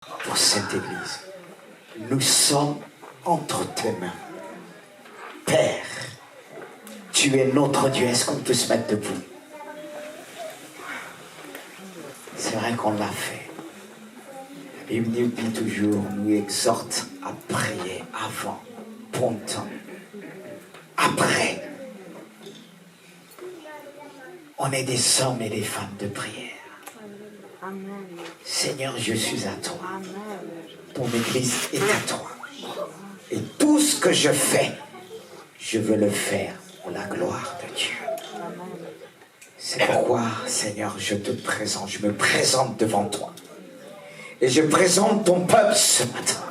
pour cette église. Nous sommes entre tes mains. Père, tu es notre Dieu. Est-ce qu'on peut se mettre debout? C'est vrai qu'on l'a fait. La Bible nous dit toujours, nous exhorte à prier avant, pendant, après. On est des hommes et des femmes de prière. Amen. Seigneur, je suis à toi. Amen. Ton église est à toi. Et tout ce que je fais, je veux le faire pour la gloire de Dieu. Amen. C'est pourquoi, Seigneur, je te présente, je me présente devant toi. Et je présente ton peuple ce matin,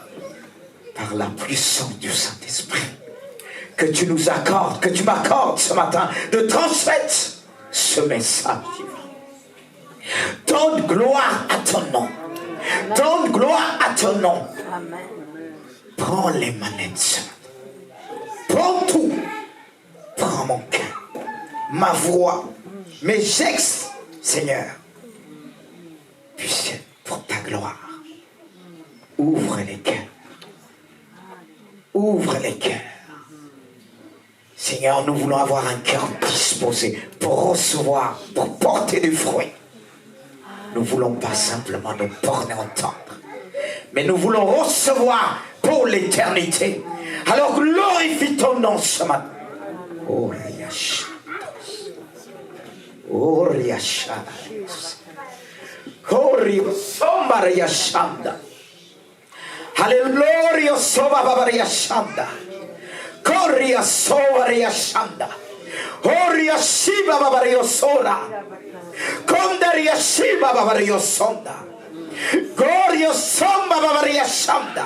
par la puissance du Saint-Esprit, que tu nous accordes, que tu m'accordes ce matin, de transmettre ce message. Donne gloire à ton nom. Donne gloire à ton nom. Amen. Prends les manettes ce matin. Prends tout. Prends mon cœur, ma voix, mes gestes, Seigneur. Puisse être pour ta gloire. Ouvre les cœurs. Ouvre les cœurs. Seigneur, nous voulons avoir un cœur disposé pour recevoir, pour porter du fruit. Nous ne voulons pas simplement nous borner entendre, mais nous voulons recevoir pour l'éternité. Alors glorifie ton nom ce matin. Oh, Hallelujah, soba babaria shanda. Koria sovaria shanda. Oria shiba babario sora. Kondaria shiba babario sonda. Gorio somba babaria shanda.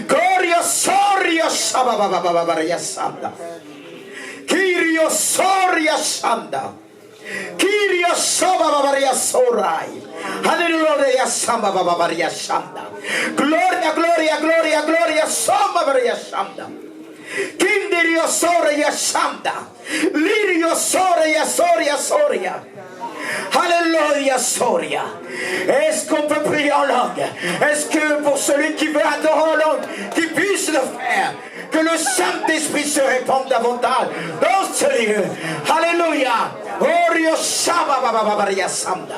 Gorio sorio shaba babaria shanda. Kirio soria shanda. Kirio soba babaria sorai. Hallelujah, samba babaria shanda. Gloria, gloria, gloria, gloria, samba babaria shanda. Kindirio soria shanda. Lirio soria soria soria. Alléluia, Soria. Est-ce qu'on peut prier en langue? Est-ce que pour celui qui veut adorer en langue, qu'il puisse le faire? Que le Saint-Esprit se répande davantage dans ce lieu. Alléluia. Orio Shaba Babaria Sanda.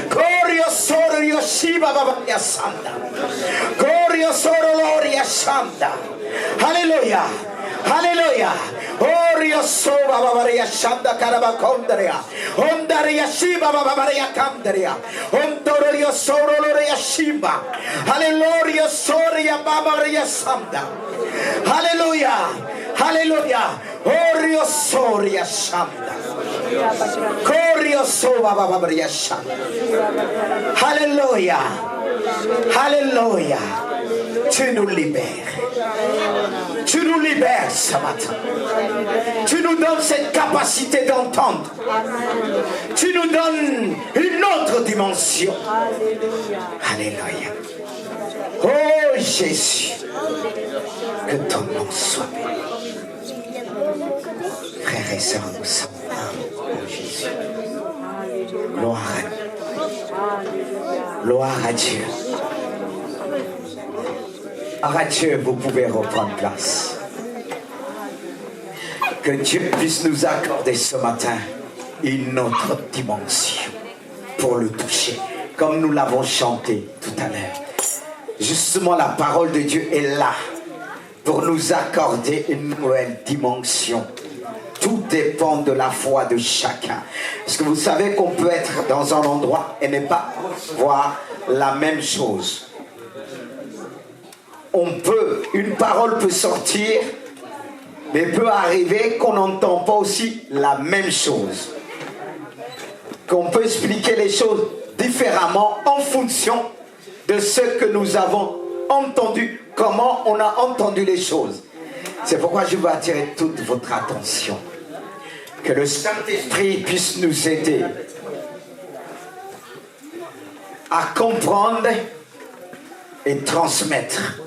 Gorio Sorio Shiba Babaria Sanda. Gorio Soroloria Sanda. Alléluia. Alléluia. Orio soba babaria shanda karabakondria. Ondaria shiba babaria kandria. Ondorio soroloria shiba. Alléluia soria babaria sanda. Alléluia. Alléluia. Orio soria shanda. Corio soba babaria shanda. Alléluia. Alléluia. Tu nous libères. Tu nous libères ce matin. Tu nous donnes cette capacité d'entendre. Tu nous donnes une autre dimension. Alléluia. Oh Jésus, que ton nom soit béni. Frères et sœurs, nous sommes un. Oh Jésus. Gloire à Dieu. Gloire à Dieu. À Dieu, vous pouvez reprendre place. Que Dieu puisse nous accorder ce matin une autre dimension pour le toucher, comme nous l'avons chanté tout à l'heure. Justement, la parole de Dieu est là pour nous accorder une nouvelle dimension. Tout dépend de la foi de chacun. Parce que vous savez qu'on peut être dans un endroit et ne pas voir la même chose. Une parole peut sortir, mais peut arriver qu'on n'entend pas aussi la même chose. Qu'on peut expliquer les choses différemment en fonction de ce que nous avons entendu, comment on a entendu les choses. C'est pourquoi je veux attirer toute votre attention. Que le Saint-Esprit puisse nous aider à comprendre et transmettre.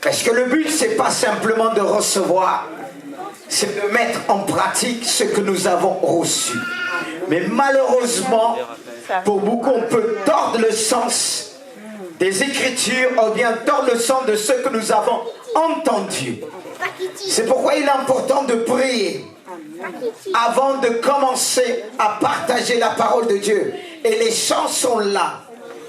Parce que le but, c'est pas simplement de recevoir, c'est de mettre en pratique ce que nous avons reçu. Mais malheureusement, pour beaucoup, on peut tordre le sens des Écritures ou bien dans le sens de ce que nous avons entendu. C'est pourquoi il est important de prier avant de commencer à partager la parole de Dieu. Et les chants sont là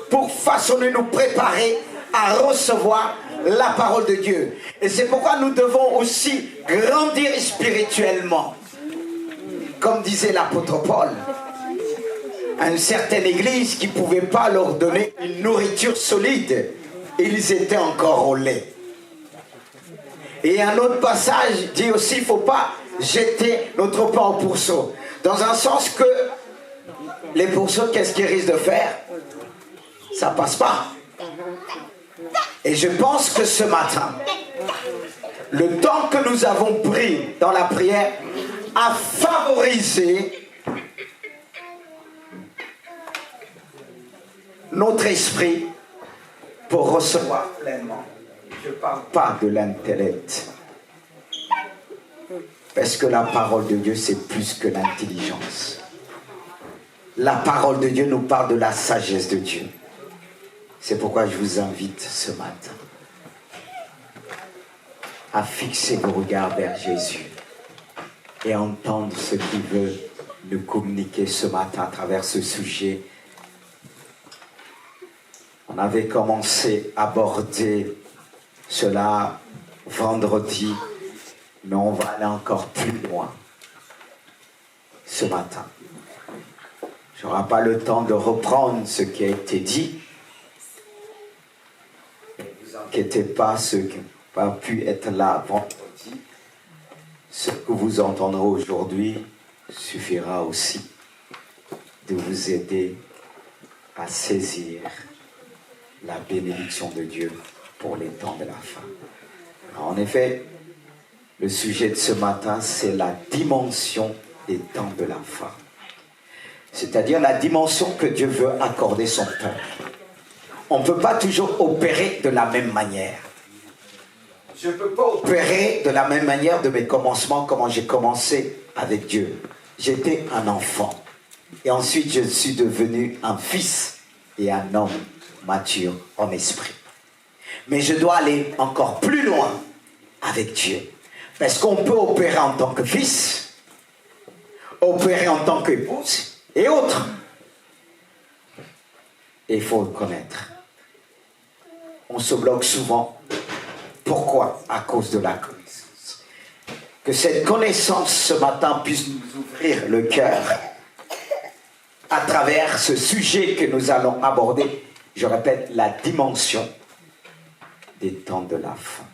pour façonner, nous préparer à recevoir la parole de Dieu. Et c'est pourquoi nous devons aussi grandir spirituellement. Comme disait l'apôtre Paul, à une certaine église qui ne pouvait pas leur donner une nourriture solide, ils étaient encore au lait. Et un autre passage dit aussi, il ne faut pas jeter notre pain au pourceau. Dans un sens que les pourceaux, qu'est-ce qu'ils risquent de faire? Ça ne passe pas. Et je pense que ce matin, le temps que nous avons pris dans la prière a favorisé notre esprit pour recevoir pleinement. Je ne parle pas de l'intellect. Parce que la parole de Dieu, c'est plus que l'intelligence. La parole de Dieu nous parle de la sagesse de Dieu. C'est pourquoi je vous invite ce matin à fixer vos regards vers Jésus et entendre ce qu'il veut nous communiquer ce matin à travers ce sujet. On avait commencé à aborder cela vendredi, mais on va aller encore plus loin ce matin. Je n'aurai pas le temps de reprendre ce qui a été dit. Ne vous inquiétez pas, ceux qui n'ont pas pu être là vendredi. Ce que vous entendrez aujourd'hui suffira aussi de vous aider à saisir la bénédiction de Dieu pour les temps de la fin. Alors, en effet, le sujet de ce matin, c'est la dimension des temps de la fin. C'est-à-dire la dimension que Dieu veut accorder son peuple. On ne peut pas toujours opérer de la même manière. Je ne peux pas opérer de la même manière de mes commencements, comment j'ai commencé avec Dieu. J'étais un enfant. Et ensuite, je suis devenu un fils et un homme mature en esprit. Mais je dois aller encore plus loin avec Dieu. Parce qu'on peut opérer en tant que fils, opérer en tant qu'épouse et autres. Et il faut le connaître. On se bloque souvent. Pourquoi? À cause de la connaissance. Que cette connaissance ce matin puisse nous ouvrir le cœur à travers ce sujet que nous allons aborder. Je répète, la dimension des temps de la fin.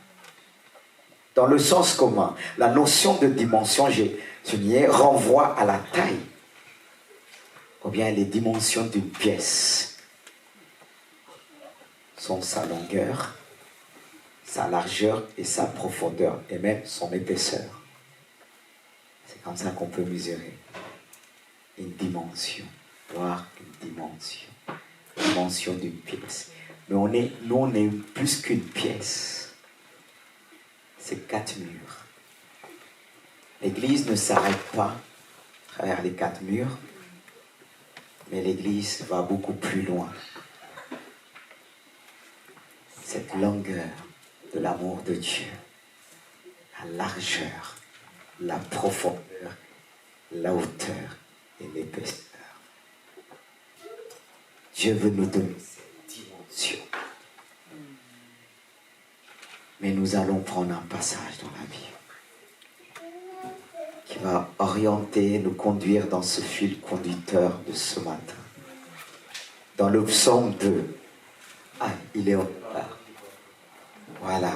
Dans le sens commun, la notion de dimension, j'ai souligné, renvoie à la taille, ou bien les dimensions d'une pièce. Sont sa longueur, sa largeur et sa profondeur, et même son épaisseur. C'est comme ça qu'on peut mesurer une dimension, voir une dimension. Dimension d'une pièce. Mais nous, on est plus qu'une pièce. C'est 4 murs. L'église ne s'arrête pas à travers les 4 murs, mais l'église va beaucoup plus loin. Cette longueur de l'amour de Dieu, la largeur, la profondeur, la hauteur et l'épaisseur. Dieu veut nous donner cette dimension. Mais nous allons prendre un passage dans la Bible qui va orienter, nous conduire dans ce fil conducteur de ce matin. Dans le psaume 2. Ah, il est là. Voilà.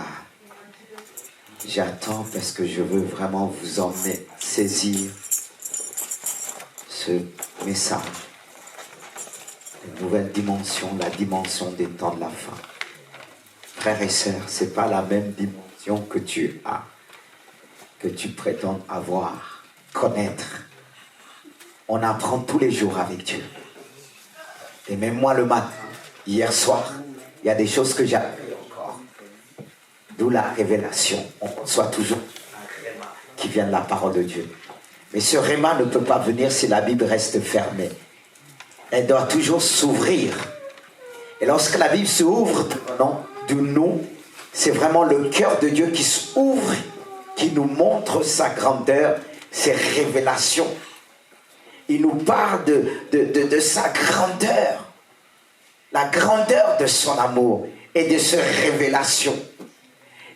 J'attends parce que je veux vraiment vous emmener saisir ce message. Une nouvelle dimension, la dimension des temps de la fin. Frères et sœurs, ce n'est pas la même dimension que tu as, que tu prétends avoir, connaître. On apprend tous les jours avec Dieu. Et même moi le matin, hier soir, il y a des choses que j'ai appris encore. D'où la révélation. On reçoit toujours un réma qui vient de la parole de Dieu. Mais ce réma ne peut pas venir si la Bible reste fermée. Elle doit toujours s'ouvrir. Et lorsque la Bible s'ouvre de nous, c'est vraiment le cœur de Dieu qui s'ouvre, qui nous montre sa grandeur, ses révélations. Il nous parle de sa grandeur, la grandeur de son amour et de ses révélations.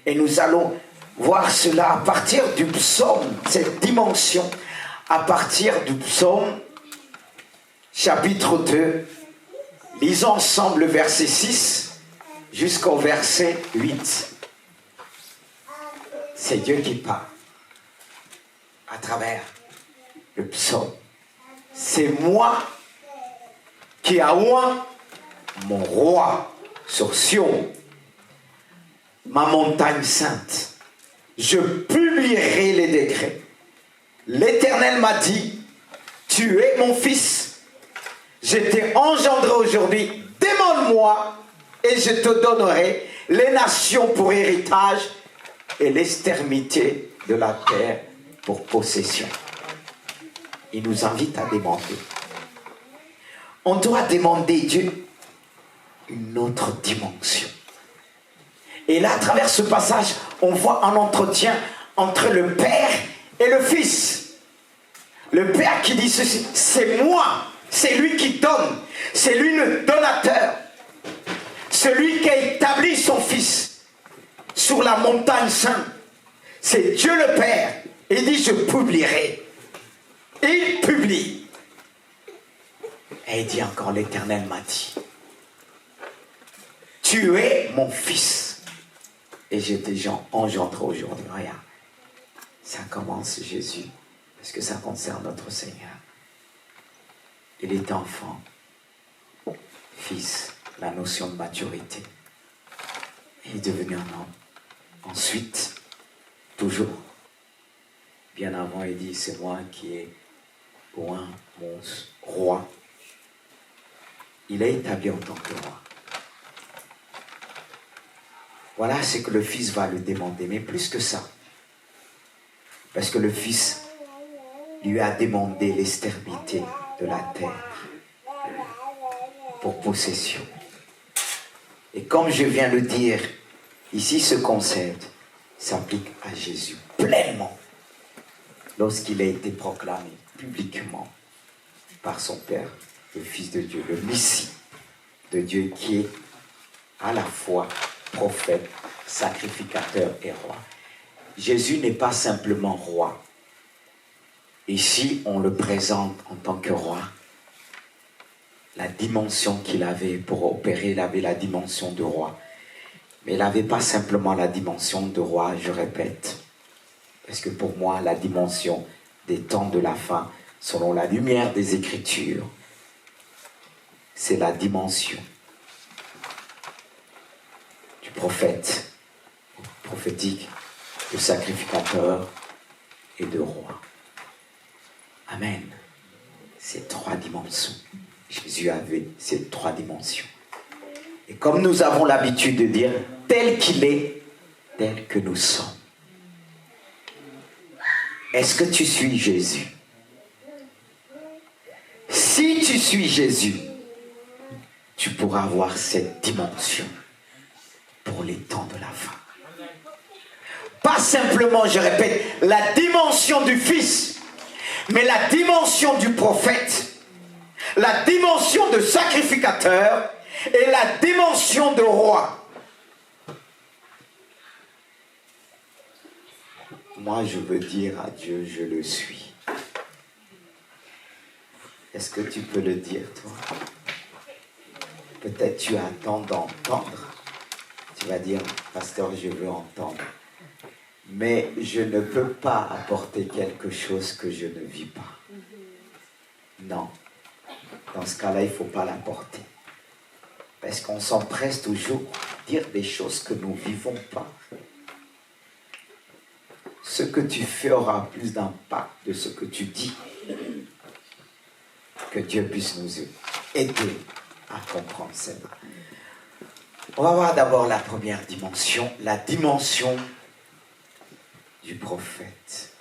Et nous allons voir cela à partir du psaume, cette dimension, à partir du psaume chapitre 2. Lisons ensemble le verset 6 jusqu'au verset 8. C'est Dieu qui parle à travers le psaume. C'est moi qui a oint mon roi sur Sion, ma montagne sainte. Je publierai les décrets. L'Éternel m'a dit, tu es mon fils. Je t'ai engendré aujourd'hui. Demande-moi et je te donnerai les nations pour héritage et l'extrémité de la terre pour possession. Il nous invite à demander. On doit demander Dieu une autre dimension. Et là, à travers ce passage, on voit un entretien entre le Père et le Fils. Le Père qui dit ceci, c'est moi, c'est lui qui donne, c'est lui le donateur, celui qui a établi son Fils sur la montagne sainte. C'est Dieu le Père. Il dit, je publierai. Il publie. Et il dit encore, l'Éternel m'a dit, tu es mon Fils. Et j'ai déjà engendré aujourd'hui. Regarde, ça commence Jésus, parce que ça concerne notre Seigneur. Il est enfant, fils, la notion de maturité. Il est devenu un homme. Ensuite, toujours, bien avant, il dit, c'est moi qui ai oint mon roi. Il est établi en tant que roi. Voilà ce que le Fils va lui demander, mais plus que ça. Parce que le Fils lui a demandé l'extrémité de la terre pour possession. Et comme je viens de le dire, ici ce concept s'applique à Jésus pleinement lorsqu'il a été proclamé publiquement par son Père, le Fils de Dieu, le Messie de Dieu qui est à la fois prophète, sacrificateur et roi. Jésus n'est pas simplement roi. Ici, on le présente en tant que roi. La dimension qu'il avait pour opérer, il avait la dimension de roi. Mais il n'avait pas simplement la dimension de roi, je répète. Parce que pour moi, la dimension des temps de la fin, selon la lumière des Écritures, c'est la dimension du prophète, prophétique, de sacrificateur et de roi. Amen. Ces trois dimensions. Jésus avait ces trois dimensions. Et comme nous avons l'habitude de dire, tel qu'il est, tel que nous sommes. Est-ce que tu suis Jésus? Si tu suis Jésus, tu pourras avoir cette dimension pour les temps de la fin. Pas simplement, je répète, la dimension du Fils, mais la dimension du prophète, la dimension de sacrificateur et la dimension de roi. Moi, je veux dire à Dieu, je le suis. Est-ce que tu peux le dire, toi? Peut-être tu attends d'entendre. Tu vas dire, pasteur, je veux entendre. Mais je ne peux pas apporter quelque chose que je ne vis pas. Non. Dans ce cas-là, il ne faut pas l'apporter. Parce qu'on s'empresse toujours à dire des choses que nous ne vivons pas. Ce que tu fais aura plus d'impact de ce que tu dis. Que Dieu puisse nous aider à comprendre cela. On va voir d'abord la première dimension, la dimension du prophète.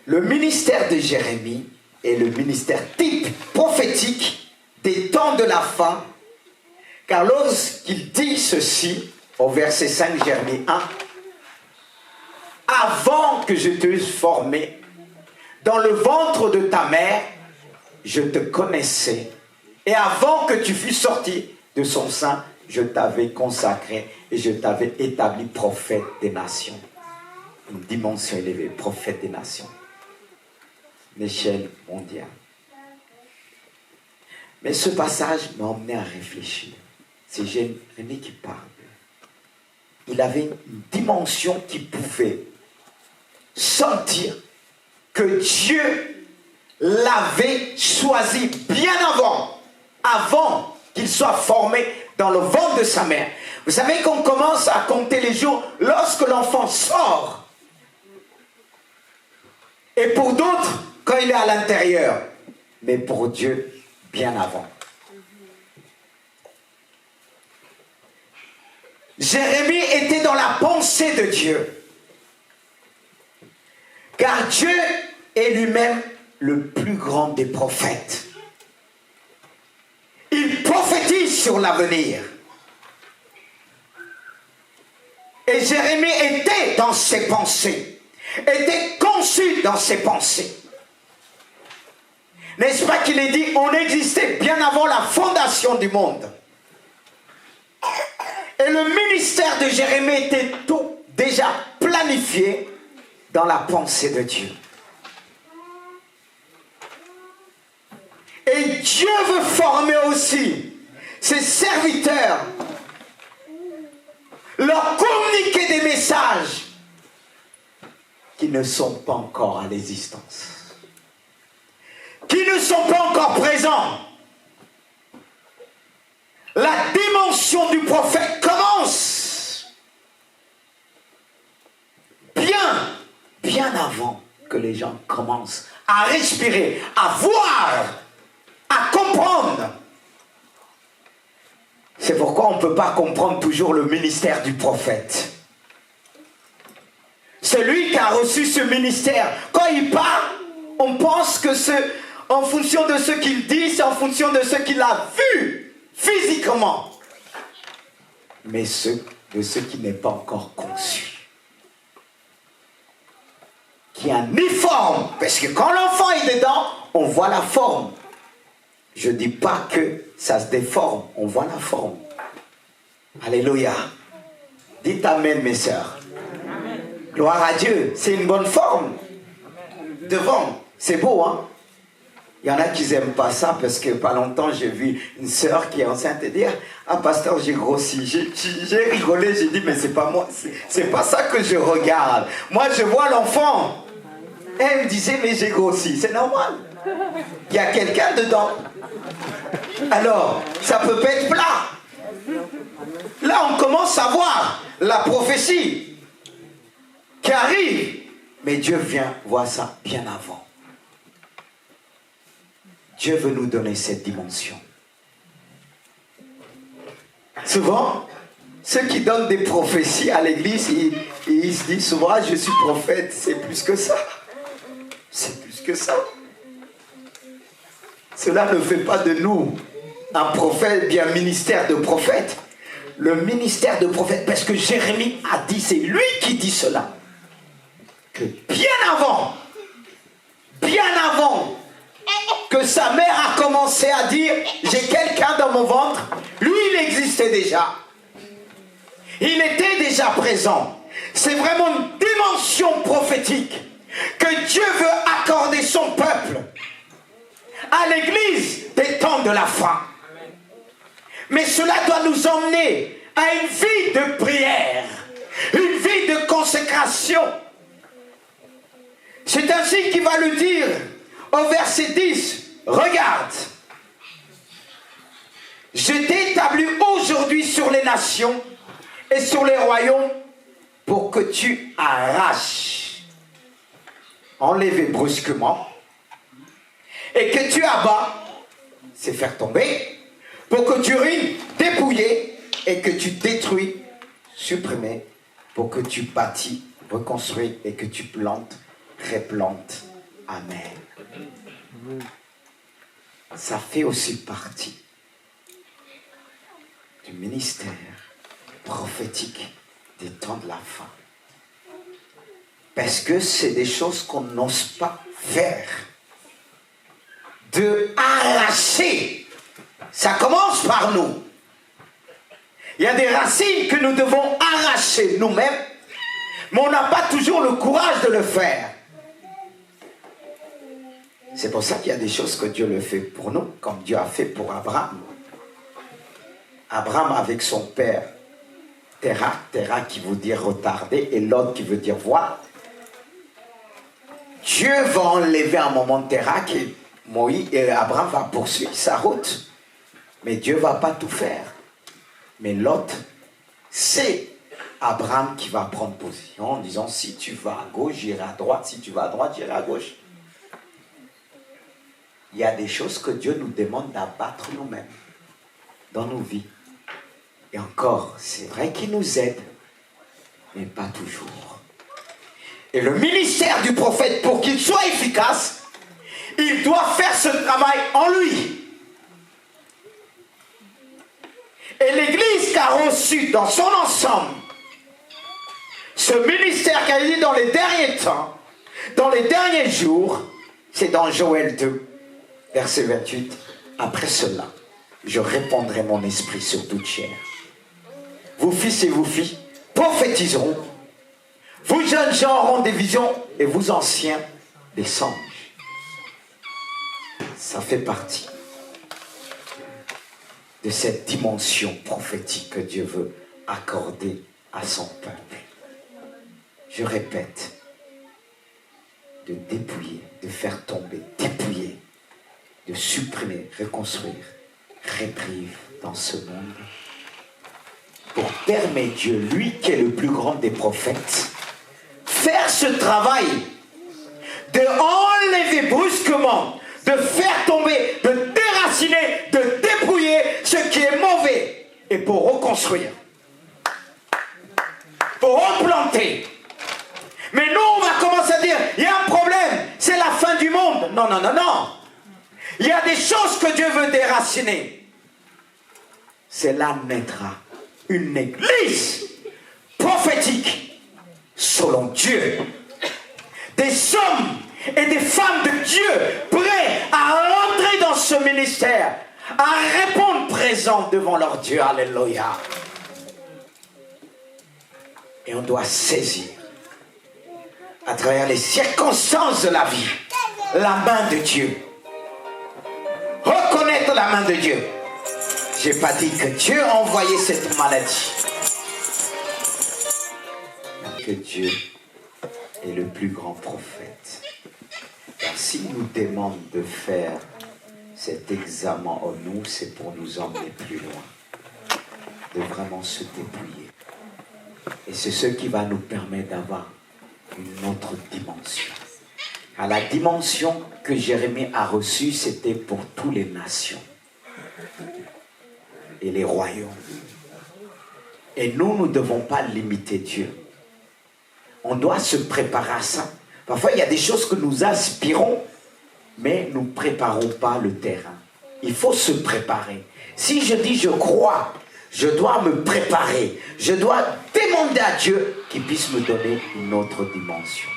Le ministère de Jérémie est le ministère type prophétique des temps de la fin Car lorsqu'il dit ceci, au verset 5, Jérémie 1, avant que je te formé dans le ventre de ta mère, je te connaissais. Et avant que tu fusses sorti de son sein, je t'avais consacré et je t'avais établi prophète des nations. Une dimension élevée, prophète des nations. Une échelle mondiale. Mais ce passage m'a emmené à réfléchir. C'est Jérémie qui parle. Il avait une dimension qui pouvait sentir que Dieu l'avait choisi bien avant qu'il soit formé dans le ventre de sa mère. Vous savez qu'on commence à compter les jours lorsque l'enfant sort. Et pour d'autres, quand il est à l'intérieur. Mais pour Dieu, bien avant. Jérémie était dans la pensée de Dieu. Car Dieu est lui-même le plus grand des prophètes. Il prophétise sur l'avenir. Et Jérémie était dans ses pensées, était conçu dans ses pensées. N'est-ce pas qu'il est dit, on existait bien avant la fondation du monde. Et le ministère de Jérémie était tout déjà planifié dans la pensée de Dieu. Et Dieu veut former aussi ses serviteurs, leur communiquer des messages qui ne sont pas encore à l'existence, qui ne sont pas encore présents. La dimension du prophète commence bien avant que les gens commencent à respirer, à voir, à comprendre. C'est pourquoi on ne peut pas comprendre toujours le ministère du prophète. Celui qui a reçu ce ministère, quand il parle, on pense que en fonction de ce qu'il dit, c'est en fonction de ce qu'il a vu physiquement. Mais de ce qui n'est pas encore conçu. Qui a ni forme. Parce que quand l'enfant est dedans, on voit la forme. Je ne dis pas que ça se déforme, on voit la forme. Alléluia. Dites amen, mes sœurs. Amen. Gloire à Dieu, c'est une bonne forme. Amen. Devant, c'est beau, hein? Il y en a qui n'aiment pas ça parce que pas longtemps j'ai vu une sœur qui est enceinte et dire « Ah pasteur, j'ai grossi ». J'ai rigolé, j'ai dit « Mais c'est pas moi, c'est pas ça que je regarde. Moi je vois l'enfant. » Elle me disait « Mais j'ai grossi ». C'est normal. Il y a quelqu'un dedans. Alors, ça peut pas être plat. Là, on commence à voir la prophétie qui arrive. Mais Dieu vient voir ça bien avant. Dieu veut nous donner cette dimension. Souvent, ceux qui donnent des prophéties à l'église, ils se disent souvent, ah, je suis prophète, c'est plus que ça. C'est plus que ça. Cela ne fait pas de nous un prophète, bien ministère de prophète. Le ministère de prophète, parce que Jérémie a dit, c'est lui qui dit cela. Que bien avant que sa mère a commencé à dire, j'ai quelqu'un dans mon ventre, lui il existait déjà. Il était déjà présent. C'est vraiment une dimension prophétique que Dieu veut accorder son peuple à l'église des temps de la fin. Mais cela doit nous emmener à une vie de prière, une vie de consécration. C'est ainsi qu'il va le dire au verset 10. Regarde, je t'ai établi aujourd'hui sur les nations et sur les royaumes pour que tu arraches, enlever brusquement, et que tu abats, c'est faire tomber, pour que tu ruines, dépouiller, et que tu détruis, supprimer, pour que tu bâtis, reconstruis, et que tu plantes, replantes. Amen. Ça fait aussi partie du ministère prophétique des temps de la fin. Parce que c'est des choses qu'on n'ose pas faire. De arracher. Ça commence par nous. Il y a des racines que nous devons arracher nous-mêmes, mais on n'a pas toujours le courage de le faire. C'est pour ça qu'il y a des choses que Dieu le fait pour nous, comme Dieu a fait pour Abraham. Abraham avec son père, Terah qui veut dire retarder, et Lot qui veut dire voir. Dieu va enlever un moment de Terah et Moïse et Abraham va poursuivre sa route. Mais Dieu ne va pas tout faire. Mais Lot, c'est Abraham qui va prendre position en disant si tu vas à gauche, j'irai à droite. Si tu vas à droite, j'irai à gauche. Il y a des choses que Dieu nous demande d'abattre nous-mêmes dans nos vies. Et encore, c'est vrai qu'il nous aide, mais pas toujours. Et le ministère du prophète, pour qu'il soit efficace, il doit faire ce travail en lui. Et l'Église qui a reçu dans son ensemble ce ministère qui a dit dans les derniers temps, dans les derniers jours, c'est dans Joël 2, verset 28. Après cela, je répandrai mon esprit sur toute chair. Vos fils et vos filles prophétiseront. Vous jeunes gens auront des visions et vous anciens des songes. Ça fait partie de cette dimension prophétique que Dieu veut accorder à son peuple. Je répète, de dépouiller, de faire tomber, dépouiller, de supprimer, reconstruire, réprive dans ce monde pour permettre Dieu, lui qui est le plus grand des prophètes, faire ce travail de enlever brusquement, de faire tomber, de déraciner, de dépouiller ce qui est mauvais et pour reconstruire, pour replanter. Mais nous, on va commencer à dire, il y a un problème, c'est la fin du monde. Non, non, non, non. Il y a des choses que Dieu veut déraciner. C'est là naîtra une église prophétique selon Dieu. Des hommes et des femmes de Dieu prêts à entrer dans ce ministère, à répondre présent devant leur Dieu. Alléluia. Et on doit saisir à travers les circonstances de la vie la main de Dieu. Reconnaître la main de Dieu. Je n'ai pas dit que Dieu a envoyé cette maladie. Que Dieu est le plus grand prophète. Car s'il nous demande de faire cet examen en nous, c'est pour nous emmener plus loin. De vraiment se dépouiller. Et c'est ce qui va nous permettre d'avoir une autre dimension. À la dimension que Jérémie a reçue, c'était pour toutes les nations et les royaumes. Et nous ne devons pas limiter Dieu. On doit se préparer à ça. Parfois, il y a des choses que nous aspirons, mais nous ne préparons pas le terrain. Il faut se préparer. Si je dis je crois, je dois me préparer. Je dois demander à Dieu qu'il puisse me donner une autre dimension.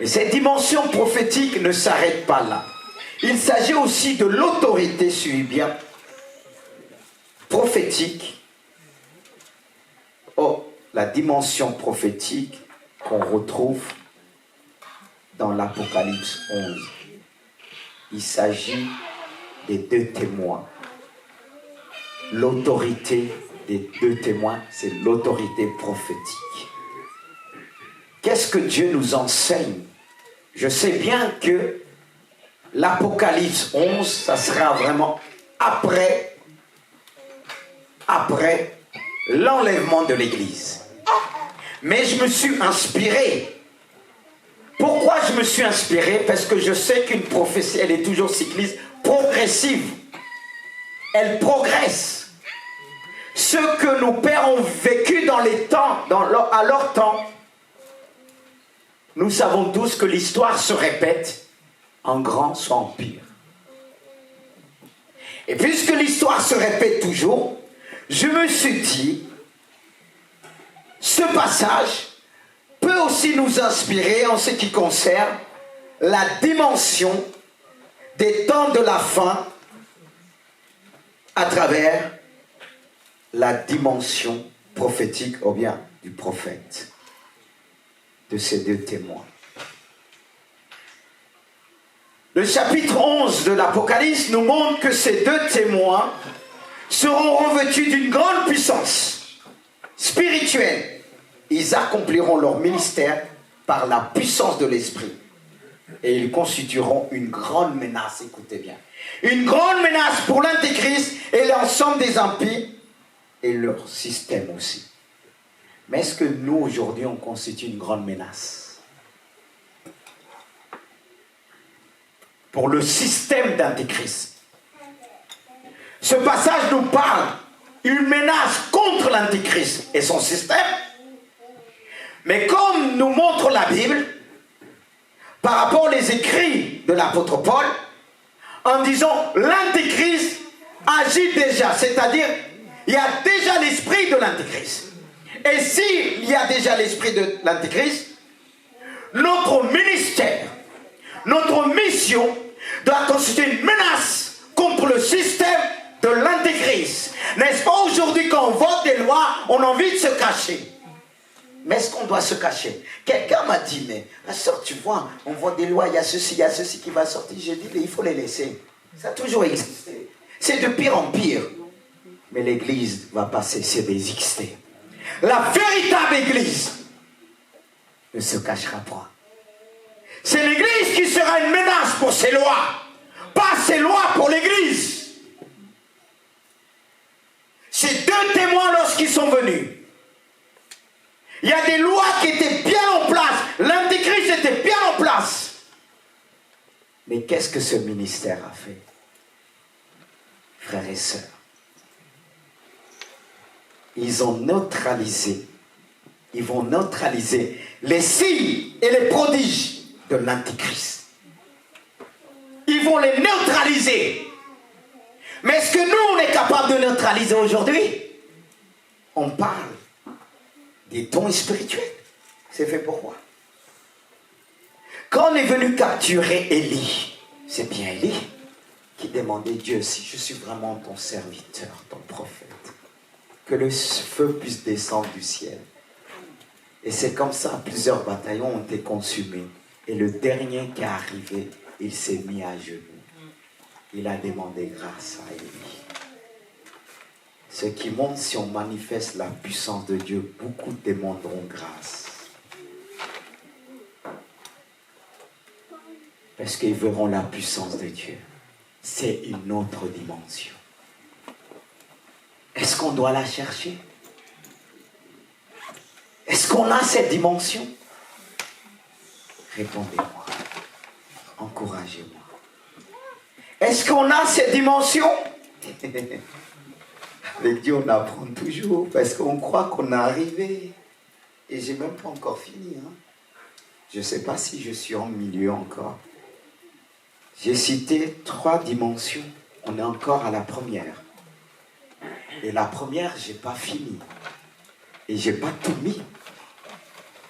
Et cette dimension prophétique ne s'arrête pas là. Il s'agit aussi de l'autorité, suivez bien, prophétique. Oh, la dimension prophétique qu'on retrouve dans l'Apocalypse 11. Il s'agit des deux témoins. L'autorité des deux témoins, c'est l'autorité prophétique. Qu'est-ce que Dieu nous enseigne? Je sais bien que l'Apocalypse 11, ça sera vraiment après l'enlèvement de l'Église. Mais je me suis inspiré. Pourquoi je me suis inspiré? Parce que je sais qu'une prophétie, elle est toujours cycliste, progressive. Elle progresse. Ce que nos pères ont vécu dans les temps, à leur temps, nous savons tous que l'histoire se répète en grand soit en pire. Et puisque l'histoire se répète toujours, je me suis dit, ce passage peut aussi nous inspirer en ce qui concerne la dimension des temps de la fin à travers la dimension prophétique ou bien du prophète, de ces deux témoins. Le chapitre 11 de l'Apocalypse nous montre que ces deux témoins seront revêtus d'une grande puissance spirituelle. Ils accompliront leur ministère par la puissance de l'Esprit. Et ils constitueront une grande menace, écoutez bien. Une grande menace pour l'Antéchrist et l'ensemble des empires et leur système aussi. Mais est-ce que nous, aujourd'hui, on constitue une grande menace pour le système d'Antéchrist? Ce passage nous parle d'une menace contre l'Antéchrist et son système. Mais comme nous montre la Bible, par rapport aux écrits de l'apôtre Paul, en disant l'Antéchrist agit déjà, c'est-à-dire il y a déjà l'esprit de l'Antéchrist. Et s'il y a déjà l'esprit de l'Antéchrist, notre ministère, notre mission doit constituer une menace contre le système de l'Antéchrist. N'est-ce pas aujourd'hui quand on vote des lois, on a envie de se cacher? Mais est-ce qu'on doit se cacher? Quelqu'un m'a dit, mais sœur, tu vois, on voit des lois, il y a ceci qui va sortir. J'ai dit, mais il faut les laisser. Ça a toujours existé. C'est de pire en pire. Mais l'église va pas cesser d'exister. La véritable église ne se cachera pas. C'est l'église qui sera une menace pour ces lois. Pas ces lois pour l'église. Ces deux témoins, lorsqu'ils sont venus, il y a des lois qui étaient bien en place. L'Antéchrist était bien en place. Mais qu'est-ce que ce ministère a fait? Frères et sœurs, ils vont neutraliser les signes et les prodiges de l'Antéchrist. Ils vont les neutraliser. Mais est-ce que nous, on est capable de neutraliser aujourd'hui? On parle des dons spirituels. C'est fait pourquoi? Quand on est venu capturer Élie, c'est bien Élie qui demandait: Dieu, si je suis vraiment ton serviteur, ton prophète, que le feu puisse descendre du ciel. Et c'est comme ça, plusieurs bataillons ont été consumés. Et le dernier qui est arrivé, il s'est mis à genoux. Il a demandé grâce à Élie. Ce qui montre, si on manifeste la puissance de Dieu, beaucoup demanderont grâce. Parce qu'ils verront la puissance de Dieu. C'est une autre dimension. Est-ce qu'on doit la chercher? Est-ce qu'on a cette dimension? Répondez-moi. Encouragez-moi. Est-ce qu'on a cette dimension? Avec Dieu, on apprend toujours parce qu'on croit qu'on est arrivé. Et je n'ai même pas encore fini. Je ne sais pas si je suis en milieu encore. J'ai cité 3 dimensions. On est encore à la première. Et la première, je n'ai pas fini. Et je n'ai pas tout mis.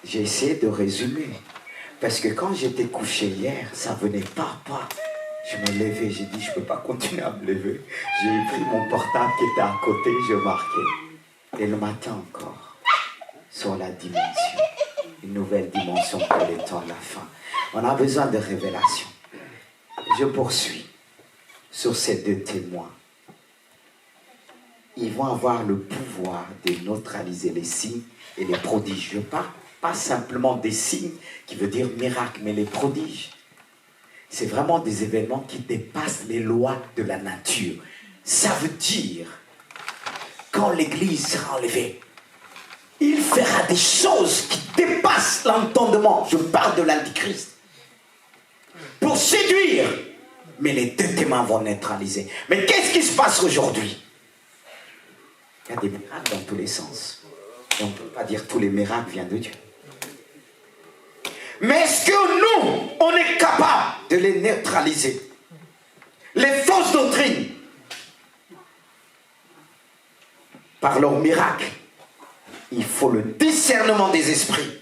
J'ai essayé de résumer. Parce que quand j'étais couché hier, ça ne venait pas. Je me levais, j'ai dit, je ne peux pas continuer à me lever. J'ai pris mon portable qui était à côté, je marquais. Et le matin encore, sur la dimension, une nouvelle dimension pour les temps de la fin. On a besoin de révélation. Je poursuis sur ces 2 témoins. Ils vont avoir le pouvoir de neutraliser les signes et les prodiges. Je parle pas simplement des signes, qui veut dire miracle, mais les prodiges. C'est vraiment des événements qui dépassent les lois de la nature. Ça veut dire, quand l'Église sera enlevée, il fera des choses qui dépassent l'entendement. Je parle de l'Antichrist. Pour séduire. Mais les 2 témoins vont neutraliser. Mais qu'est-ce qui se passe aujourd'hui? Il y a des miracles dans tous les sens. Et on ne peut pas dire que tous les miracles viennent de Dieu. Mais est-ce que nous, on est capable de les neutraliser? Les fausses doctrines. par leur miracle. Il faut le discernement des esprits.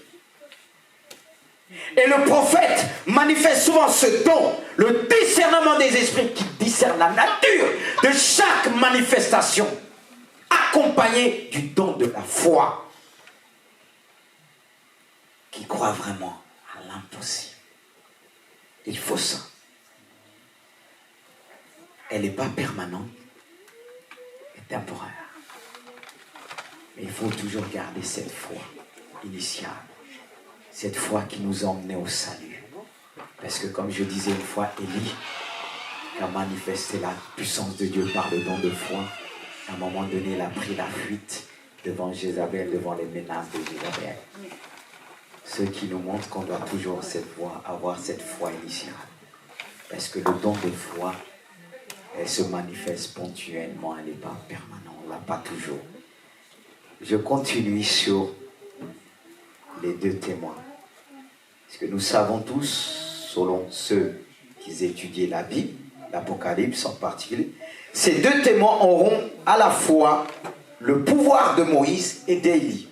Et le prophète manifeste souvent ce don, le discernement des esprits qui discerne la nature de chaque manifestation, accompagné du don de la foi, qui croit vraiment à l'impossible. Il faut ça. Elle n'est pas permanente, elle est temporaire. Mais il faut toujours garder cette foi initiale, cette foi qui nous a emmenés au salut. Parce que comme je disais une fois, Élie a manifesté la puissance de Dieu par le don de foi. À un moment donné, il a pris la fuite devant Jézabel, devant les menaces de Jézabel. Ce qui nous montre qu'on doit toujours avoir cette foi initiale. Parce que le don de foi, elle se manifeste ponctuellement, elle n'est pas permanente, on ne l'a pas toujours. Je continue sur les deux témoins. Parce que nous savons tous, selon ceux qui étudiaient la Bible, l'Apocalypse en particulier, ces deux témoins auront à la fois le pouvoir de Moïse et d'Élie.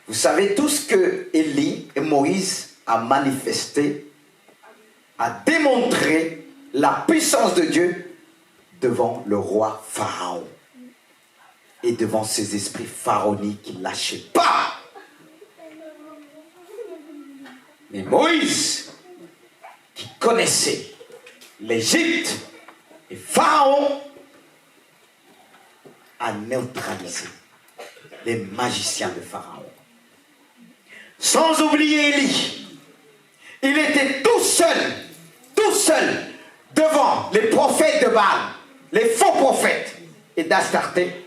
Vous savez tous que Élie et Moïse a manifesté, a démontré la puissance de Dieu devant le roi Pharaon et devant ces esprits pharaoniques qui ne lâchaient pas. Mais Moïse, qui connaissait l'Égypte et Pharaon, a neutralisé les magiciens de Pharaon. Sans oublier Élie, il était tout seul devant les prophètes de Baal, les faux prophètes et d'Astarté.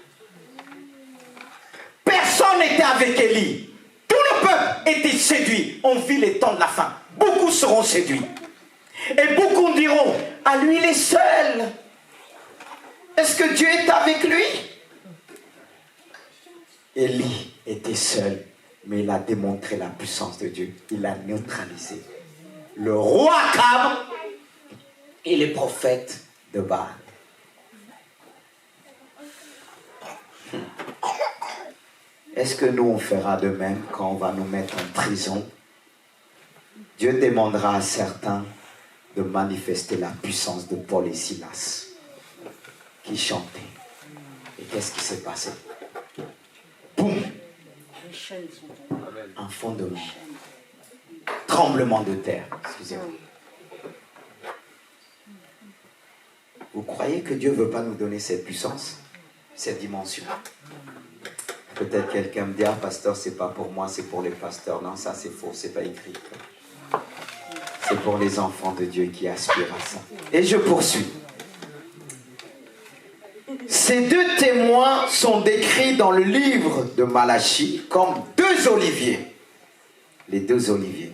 Personne n'était avec Élie. Tout le peuple était séduit. On vit les temps de la fin. Beaucoup seront séduits. Et beaucoup diront, à lui il est seul. Est-ce que Dieu est avec lui? Élie était seul, mais il a démontré la puissance de Dieu. Il a neutralisé le roi Akab et les prophètes de Baal. Est-ce que nous, on fera de même quand on va nous mettre en prison? Dieu demandera à certains de manifester la puissance de Paul et Silas, qui chantaient. Et qu'est-ce qui s'est passé? Boum! Un fondement. Tremblement de terre. Excusez-moi. Vous croyez que Dieu ne veut pas nous donner cette puissance, cette dimension? Peut-être quelqu'un me dit, ah pasteur, c'est pas pour moi, c'est pour les pasteurs. Non, ça c'est faux, c'est pas écrit. C'est pour les enfants de Dieu qui aspirent à ça. Et je poursuis. Ces deux témoins sont décrits dans le livre de Malachie comme deux oliviers. Les deux oliviers.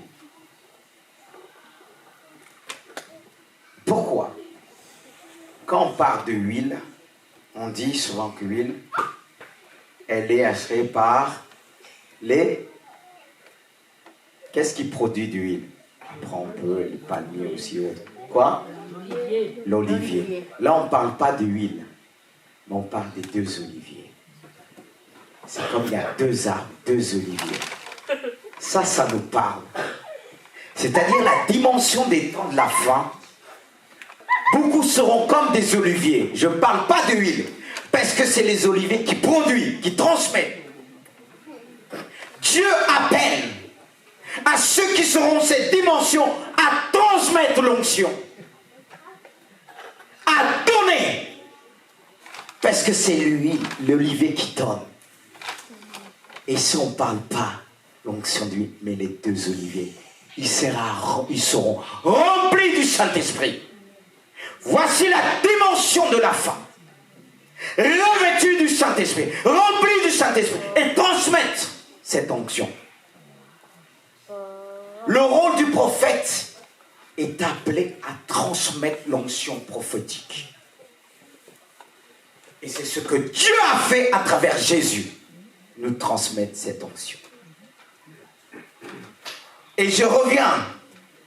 Pourquoi? Quand on parle de huile, on dit souvent que l'huile, elle est achetée par les... Qu'est-ce qui produit de l'huile? Après on peut, le palmier aussi. Quoi? L'olivier. Là on ne parle pas de huile, mais on parle des deux oliviers. C'est comme il y a deux arbres, deux oliviers. Ça nous parle. C'est-à-dire la dimension des temps de la fin. Beaucoup seront comme des oliviers. Je ne parle pas de huile. Parce que c'est les oliviers qui produisent, qui transmettent. Dieu appelle à ceux qui seront cette dimension à transmettre l'onction. À donner. Parce que c'est l'huile, l'olivier qui donne. Et si on ne parle pas l'onction d'huile, mais les deux oliviers, ils seront remplis du Saint-Esprit. Voici la dimension de la femme. Revêtus du Saint-Esprit, remplis du Saint-Esprit, et transmettre cette onction. Le rôle du prophète est appelé à transmettre l'onction prophétique. Et c'est ce que Dieu a fait à travers Jésus, nous transmettre cette onction. Et je reviens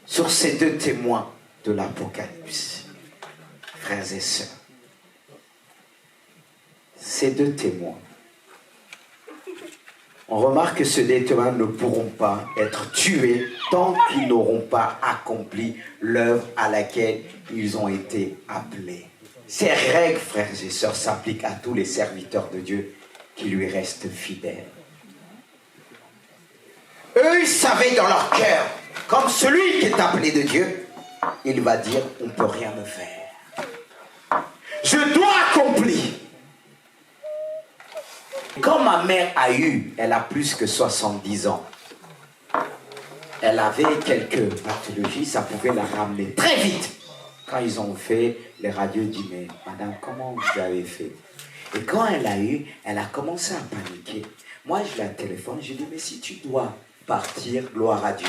sur ces deux témoins de l'Apocalypse, frères et sœurs. ces deux témoins, on remarque que ces deux témoins ne pourront pas être tués tant qu'ils n'auront pas accompli l'œuvre à laquelle ils ont été appelés. Ces règles, frères et sœurs, s'appliquent à tous les serviteurs de Dieu qui lui restent fidèles. Eux, ils savaient dans leur cœur, comme celui qui est appelé de Dieu, il va dire, on ne peut rien me faire. Je dois accomplir. Quand ma mère a eu, elle a plus que 70 ans. Elle avait quelques pathologies, ça pouvait la ramener très vite. Quand ils ont fait, les radios disent, mais madame, comment vous avez fait? Et quand elle a eu, elle a commencé à paniquer. Moi, je la téléphone, je dis, mais si tu dois partir, gloire à Dieu.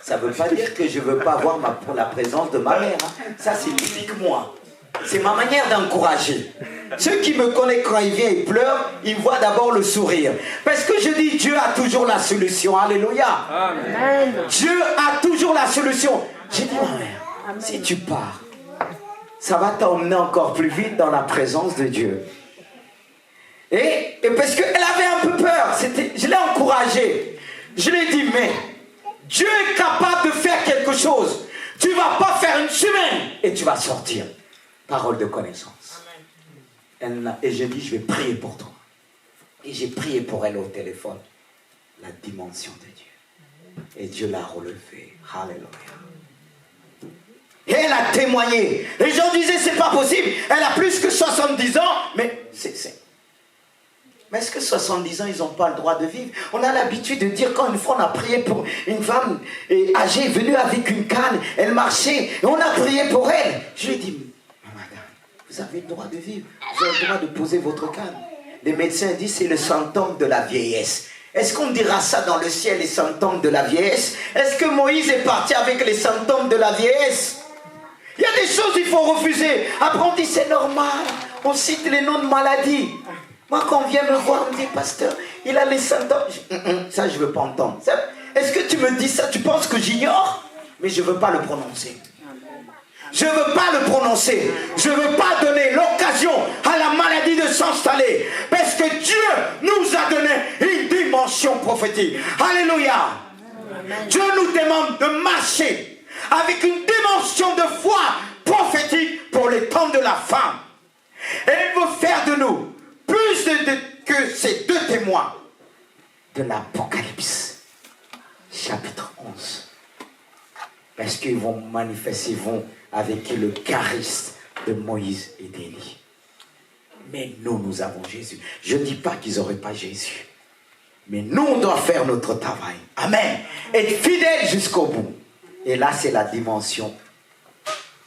Ça ne veut pas dire que je ne veux pas avoir la présence de ma mère. Hein. Ça, c'est typique moi. C'est ma manière d'encourager. Ceux qui me connaissent quand il vient et pleure, ils voient d'abord le sourire. Parce que je dis, Dieu a toujours la solution. Alléluia. Amen. Dieu a toujours la solution. J'ai dit, ma mère, amen. Si tu pars, ça va t'emmener encore plus vite dans la présence de Dieu. Et parce qu'elle avait un peu peur, je l'ai encouragée. Je lui ai dit, mais Dieu est capable de faire quelque chose. Tu ne vas pas faire une semaine et tu vas sortir. Parole de connaissance. Et j'ai dit, je vais prier pour toi. Et j'ai prié pour elle au téléphone. La dimension de Dieu. Et Dieu l'a relevée. Alléluia. Et elle a témoigné. Les gens disaient, c'est pas possible. Elle a plus que 70 ans. Mais Mais est-ce que 70 ans, ils n'ont pas le droit de vivre? On a l'habitude de dire, quand une fois on a prié pour une femme âgée, venue avec une canne, elle marchait, et on a prié pour elle. Je lui ai dit, madame, vous avez le droit de vivre, vous avez le droit de poser votre canne. Les médecins disent, c'est le symptôme de la vieillesse. Est-ce qu'on dira ça dans le ciel, les symptômes de la vieillesse? Est-ce que Moïse est parti avec les symptômes de la vieillesse? Il y a des choses qu'il faut refuser. Après on dit, c'est normal, on cite les noms de maladies. Moi, quand on vient me voir, on me dit, pasteur, il a les symptômes. Ça, je ne veux pas entendre. Est-ce que tu me dis ça? Tu penses que j'ignore? Mais je ne veux pas le prononcer. Je ne veux pas le prononcer. Je ne veux pas donner l'occasion à la maladie de s'installer. Parce que Dieu nous a donné une dimension prophétique. Alléluia. Dieu nous demande de marcher avec une dimension de foi prophétique pour les temps de la fin. Et il veut faire de nous plus que ces deux témoins de l'Apocalypse, chapitre 11. Parce qu'ils vont manifester, ils vont avec le charisme de Moïse et d'Élie. Mais nous avons Jésus. Je ne dis pas qu'ils n'auraient pas Jésus. Mais nous, on doit faire notre travail. Amen. Être fidèle jusqu'au bout. Et là, c'est la dimension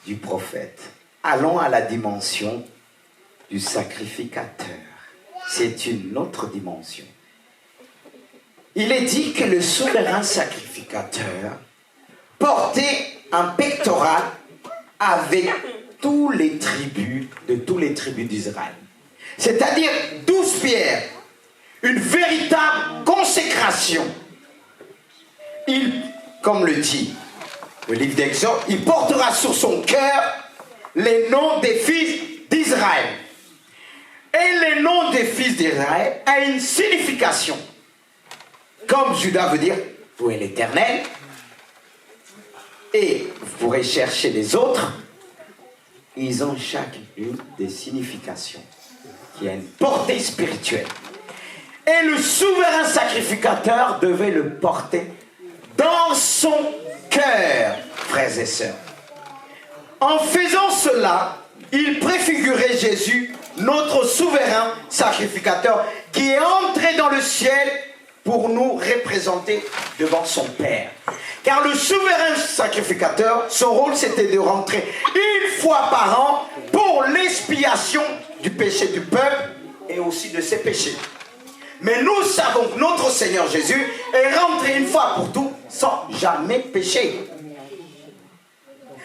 du prophète. Allons à la dimension du sacrificateur. C'est une autre dimension. Il est dit que le souverain sacrificateur portait un pectoral avec tous les tribus d'Israël. C'est-à-dire 12 pierres. Une véritable consécration. Comme le dit le livre d'Exode, il portera sur son cœur les noms des fils d'Israël. Et les noms des fils d'Israël a une signification. Comme Judas veut dire, où est l'Éternel? Et vous pourrez chercher les autres. Ils ont chacune des significations qui a une portée spirituelle. Et le souverain sacrificateur devait le porter dans son cœur, frères et sœurs. En faisant cela, il préfigurait Jésus, notre souverain sacrificateur, qui est entré dans le ciel pour nous représenter devant son Père. Car le souverain sacrificateur, son rôle c'était de rentrer une fois par an pour l'expiation du péché du peuple et aussi de ses péchés. Mais nous savons que notre Seigneur Jésus est rentré une fois pour tout sans jamais pécher.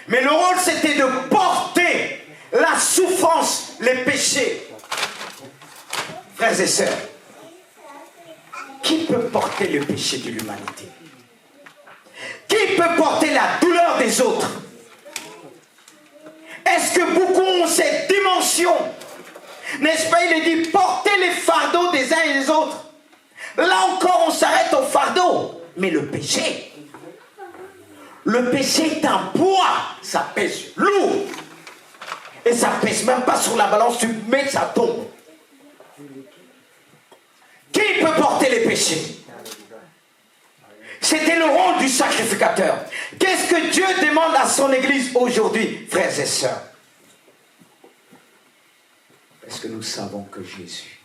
Mais le rôle c'était de porter la souffrance, les péchés. Frères et sœurs, qui peut porter le péché de l'humanité? Qui peut porter la douleur des autres? Est-ce que beaucoup ont cette dimension? N'est-ce pas, il est dit, portez les fardeaux des uns et des autres. Là encore, on s'arrête au fardeau. Mais le péché est un poids. Ça pèse lourd. Et ça pèse même pas sur la balance, tu mets, ça tombe. Qui peut porter les péchés? C'était le rôle du sacrificateur. Qu'est-ce que Dieu demande à son Église aujourd'hui, frères et sœurs? Parce que nous savons que Jésus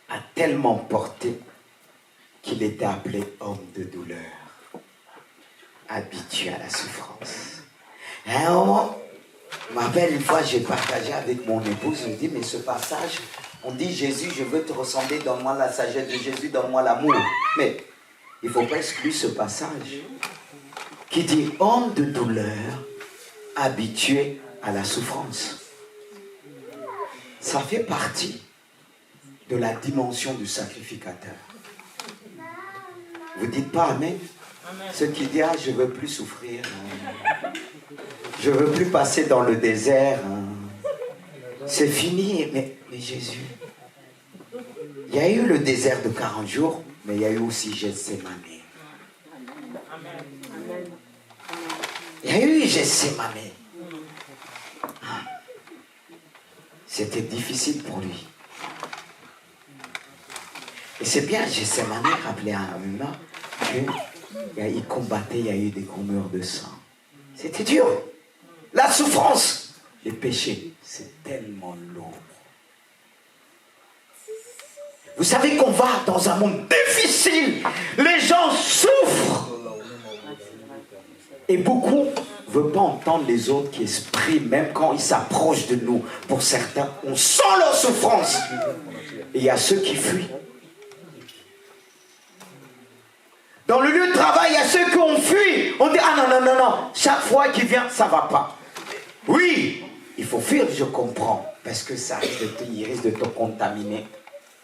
a tellement porté qu'il était appelé homme de douleur, habitué à la souffrance. Et à un moment, je me rappelle une fois, j'ai partagé avec mon épouse, je me dis, mais ce passage, on dit Jésus, je veux te ressembler, donne-moi la sagesse de Jésus, donne-moi l'amour. Mais il ne faut pas exclure ce passage qui dit homme de douleur, habitué à la souffrance. Ça fait partie de la dimension du sacrificateur. Vous dites pas Amen? Amen. Ceux qui disent, ah, je ne veux plus souffrir. Je ne veux plus passer dans le désert. C'est fini. Mais Jésus, il y a eu le désert de 40 jours, mais il y a eu aussi Gethsémane. Il y a eu Gethsémane. C'était difficile pour lui. Et c'est bien, Gethsémane rappelait à un humain qu'il combattait, il y a eu des gromeurs de sang. C'était dur. La souffrance, les péchés, c'est tellement lourd. Vous savez qu'on va dans un monde difficile. Les gens souffrent. Et beaucoup ne veulent pas entendre les autres qui expriment, même quand ils s'approchent de nous. Pour certains, on sent leur souffrance. Et il y a ceux qui fuient. Dans le lieu de travail, il y a ceux qui ont fui. On dit, ah non. Chaque fois qu'il vient, ça ne va pas. Oui, il faut fuir, je comprends. Parce que ça il risque de te contaminer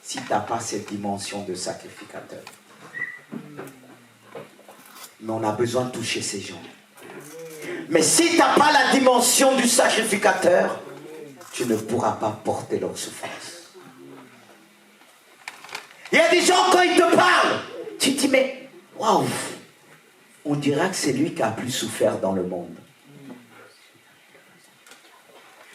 si tu n'as pas cette dimension de sacrificateur. Mais on a besoin de toucher ces gens. Mais si tu n'as pas la dimension du sacrificateur, tu ne pourras pas porter leur souffrance. Il y a des gens, quand ils te parlent, tu te dis, mais waouh, on dira que c'est lui qui a plus souffert dans le monde.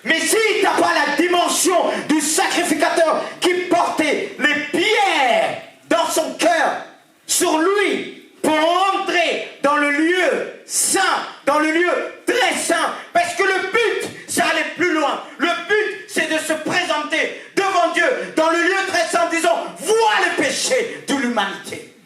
Mais si tu n'as pas la dimension du sacrificateur qui portait les pierres dans son cœur, sur lui, pour entrer dans le lieu saint, dans le lieu très saint, parce que le but, c'est aller plus loin. Le but, c'est de se présenter devant Dieu, dans le lieu très saint, disant, vois le péché de l'humanité.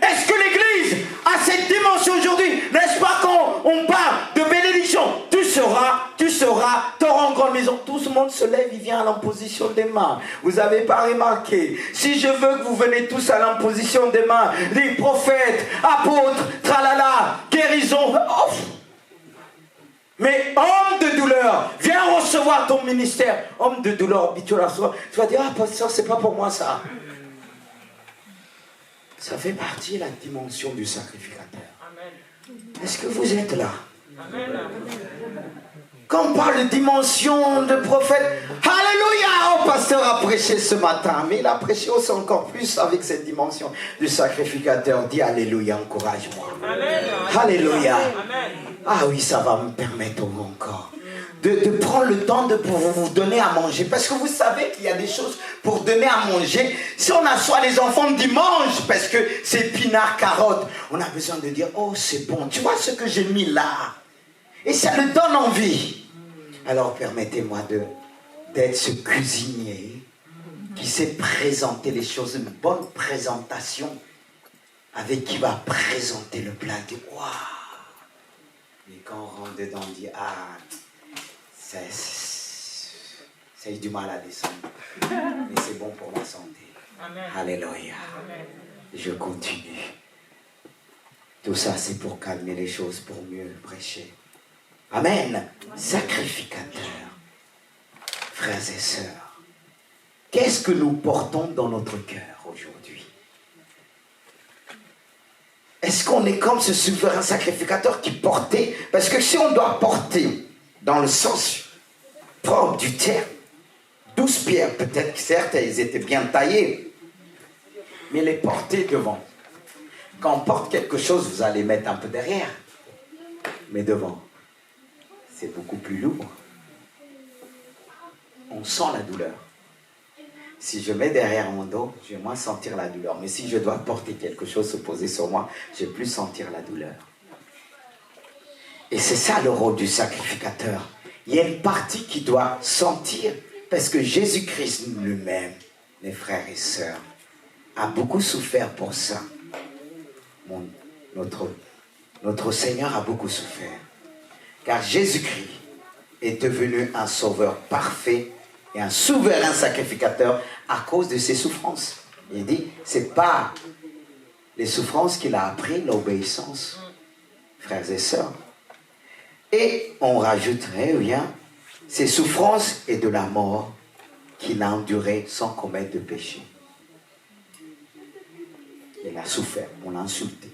Est-ce que l'Église a cette dimension aujourd'hui? N'est-ce pas quand on parle de bénédiction? Tu seras, tu auras une grande maison. Tout le monde se lève, il vient à l'imposition des mains. Vous n'avez pas remarqué? Si je veux que vous venez tous à l'imposition des mains, les prophètes, apôtres, tralala, guérison. Oh. Mais homme de douleur, viens recevoir ton ministère. Homme de douleur, tu vas dire, ah pasteur, c'est pas pour moi ça. Ça fait partie de la dimension du sacrificateur. Est-ce que vous êtes là? Amen. Quand on parle de dimension de prophète, alléluia, oh, pasteur a prêché ce matin, mais il a prêché aussi encore plus avec cette dimension du sacrificateur. Dis alléluia, encourage-moi. Amen. Alléluia. Amen. Ah oui, ça va me permettre encore de prendre le temps de pour vous donner à manger. Parce que vous savez qu'il y a des choses pour donner à manger. Si on assoit les enfants dimanche, parce que c'est épinards, carottes, on a besoin de dire, oh c'est bon, tu vois ce que j'ai mis là. Et ça le donne envie. Alors permettez-moi d'être ce cuisinier qui sait présenter les choses, une bonne présentation, avec qui va présenter le plat. Waouh! Mais quand on rentre dedans, on dit, ah, ça a eu du mal à descendre. Mais c'est bon pour la santé. Amen. Alléluia. Amen. Je continue. Tout ça, c'est pour calmer les choses, pour mieux prêcher. Amen. Sacrificateur. Frères et sœurs, qu'est-ce que nous portons dans notre cœur aujourd'hui? Est-ce qu'on est comme ce souverain sacrificateur qui portait? Parce que si on doit porter dans le sens propre du terme. 12 pierres, peut-être que certes, elles étaient bien taillées, mais les porter devant. Quand on porte quelque chose, vous allez mettre un peu derrière, mais devant, c'est beaucoup plus lourd. On sent la douleur. Si je mets derrière mon dos, je vais moins sentir la douleur. Mais si je dois porter quelque chose se poser sur moi, je vais plus sentir la douleur. Et c'est ça le rôle du sacrificateur. Il y a une partie qui doit sentir, parce que Jésus-Christ lui-même, mes frères et sœurs, a beaucoup souffert pour ça. Notre Seigneur a beaucoup souffert. Car Jésus-Christ est devenu un sauveur parfait et un souverain sacrificateur à cause de ses souffrances. Il dit, c'est pas les souffrances qu'il a appris, l'obéissance, frères et sœurs. Et on rajouterait bien, ses souffrances et de la mort qu'il a enduré sans commettre de péché. Il a souffert, on l'a insulté,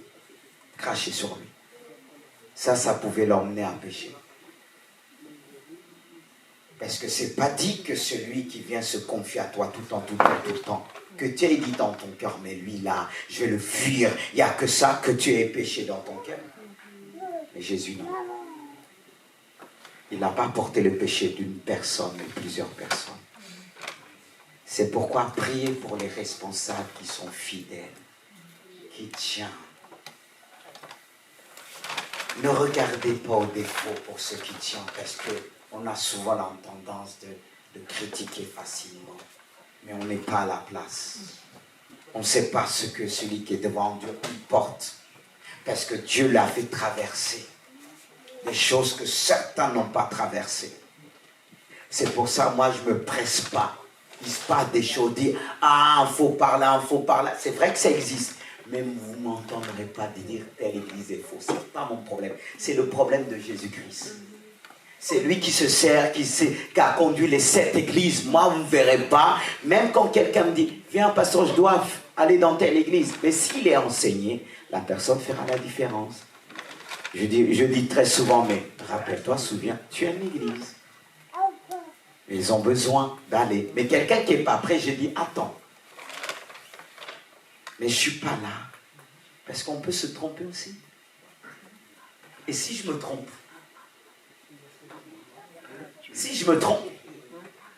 craché sur lui. Ça pouvait l'emmener à pécher. Parce que c'est pas dit que celui qui vient se confier à toi tout le temps, que tu aies dit dans ton cœur, mais lui là, je vais le fuir, il n'y a que ça, que tu aies péché dans ton cœur. Mais Jésus non. Il n'a pas porté le péché d'une personne, mais plusieurs personnes. C'est pourquoi priez pour les responsables qui sont fidèles, qui tiennent. Ne regardez pas aux défauts pour ceux qui tiennent, parce qu'on a souvent la tendance de critiquer facilement. Mais on n'est pas à la place. On ne sait pas ce que celui qui est devant Dieu porte. Parce que Dieu l'a fait traverser des choses que certains n'ont pas traversées. C'est pour ça, moi, je ne me presse pas. Il se passe des choses, dire, ah, il faut par là. C'est vrai que ça existe. Mais vous ne m'entendrez pas dire telle église est fausse. Ce n'est pas mon problème. C'est le problème de Jésus-Christ. C'est lui qui se sert, qui a conduit les 7 églises. Moi, vous ne me verrez pas. Même quand quelqu'un me dit, viens, pasteur, je dois aller dans telle église. Mais s'il est enseigné, la personne fera la différence. Je dis très souvent, mais rappelle-toi, souviens, tu es une église. Ils ont besoin d'aller. Mais quelqu'un qui n'est pas prêt, je dis, attends. Mais je ne suis pas là. Parce qu'on peut se tromper aussi. Et si je me trompe? Si je me trompe,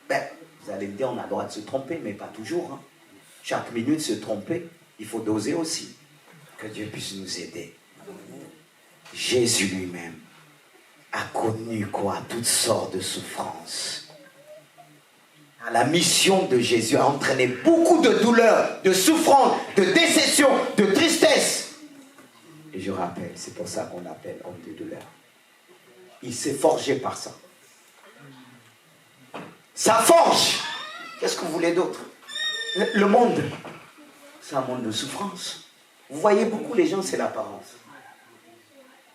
vous allez me dire, on a le droit de se tromper, mais pas toujours. Hein. Chaque minute, se tromper, il faut doser aussi. Que Dieu puisse nous aider. Jésus lui-même a connu quoi? Toutes sortes de souffrances. La mission de Jésus a entraîné beaucoup de douleurs, de souffrances, de déceptions, de tristesse. Et je rappelle, c'est pour ça qu'on l'appelle homme de douleur. Il s'est forgé par ça. Ça forge. Qu'est-ce que vous voulez d'autre? Le monde, c'est un monde de souffrance. Vous voyez beaucoup les gens, c'est l'apparence.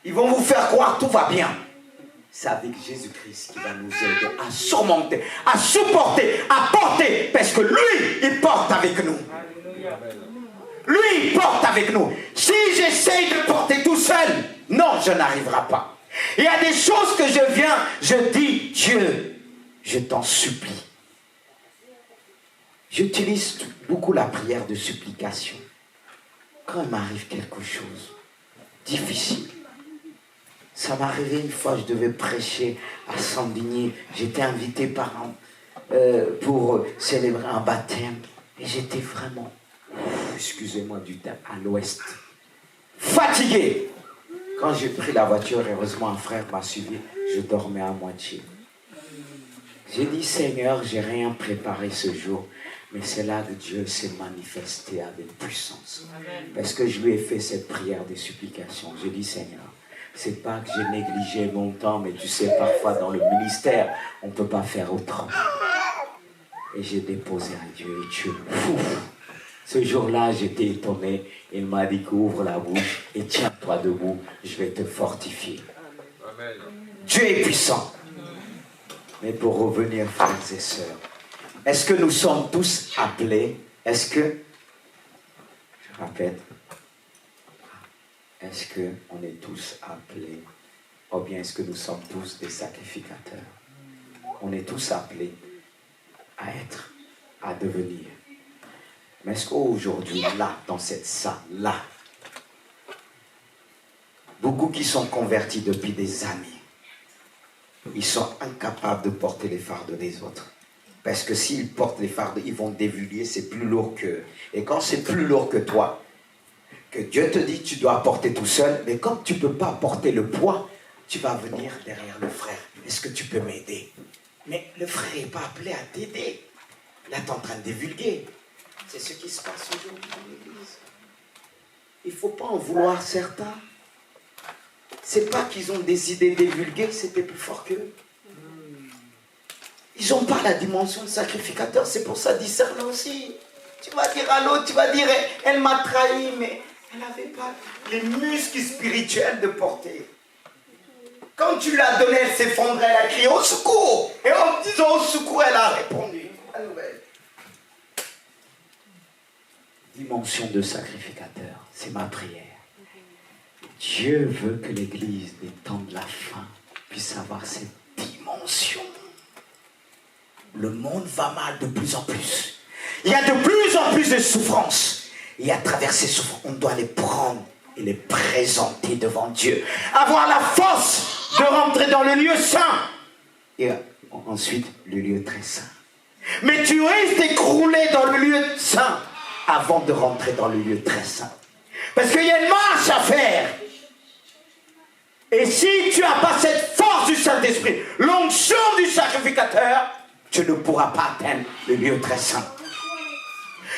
Ils vont vous faire croire tout va bien. C'est avec Jésus-Christ qui va nous aider à surmonter, à supporter, à porter. Parce que lui, il porte avec nous. Lui, il porte avec nous. Si j'essaye de porter tout seul, non, je n'arriverai pas. Il y a des choses que je dis, Dieu, je t'en supplie. J'utilise beaucoup la prière de supplication. Quand il m'arrive quelque chose difficile, ça m'est arrivé une fois, je devais prêcher à Sambigny. J'étais invité pour célébrer un baptême. Et j'étais vraiment, excusez-moi du terme, à l'ouest. Fatigué. Quand j'ai pris la voiture, heureusement un frère m'a suivi, je dormais à moitié. J'ai dit, Seigneur, j'ai rien préparé ce jour. Mais c'est là que Dieu s'est manifesté avec puissance. Parce que je lui ai fait cette prière de supplication. J'ai dit, Seigneur, c'est pas que j'ai négligé mon temps, mais tu sais, parfois dans le ministère, on ne peut pas faire autrement. Et j'ai déposé à Dieu, et Dieu, ce jour-là, j'étais étonné. Il m'a dit, ouvre la bouche et tiens-toi debout, je vais te fortifier. Amen. Dieu est puissant. Mais pour revenir, frères et sœurs, est-ce que nous sommes tous appelés? Est-ce que, je répète, est-ce qu'on est tous appelés? Ou bien est-ce que nous sommes tous des sacrificateurs? On est tous appelés à être, à devenir. Mais est-ce qu'aujourd'hui, là, dans cette salle-là, beaucoup qui sont convertis depuis des années, ils sont incapables de porter les fardeaux des autres. Parce que s'ils portent les fardeaux, ils vont dévulguer, c'est plus lourd qu'eux. Et quand c'est plus lourd que toi, que Dieu te dit tu dois porter tout seul, mais comme tu ne peux pas porter le poids, tu vas venir derrière le frère. Est-ce que tu peux m'aider? Mais le frère n'est pas appelé à t'aider. Là, tu es en train de divulguer. C'est ce qui se passe aujourd'hui dans l'église. Il ne faut pas en vouloir certains. C'est pas qu'ils ont décidé de divulguer, c'était plus fort qu'eux. Ils n'ont pas la dimension de sacrificateur, c'est pour ça discerne aussi. Tu vas dire à l'autre, tu vas dire, elle m'a trahi, mais elle n'avait pas les muscles spirituels de porter. Quand tu l'as donné, elle s'effondrait, elle a crié au secours. Et en disant au secours, elle a répondu. La nouvelle. Dimension de sacrificateur, c'est ma prière. Dieu veut que l'Église des temps de la fin puisse avoir cette dimension. Le monde va mal de plus en plus. Il y a de plus en plus de souffrances. Et à travers ces souffrances, on doit les prendre et les présenter devant Dieu. Avoir la force de rentrer dans le lieu saint. Et ensuite, le lieu très saint. Mais tu risques d'écrouler dans le lieu saint avant de rentrer dans le lieu très saint. Parce qu'il y a une marche à faire. Et si tu n'as pas cette force du Saint-Esprit, l'onction du sacrificateur, tu ne pourras pas atteindre le lieu très saint.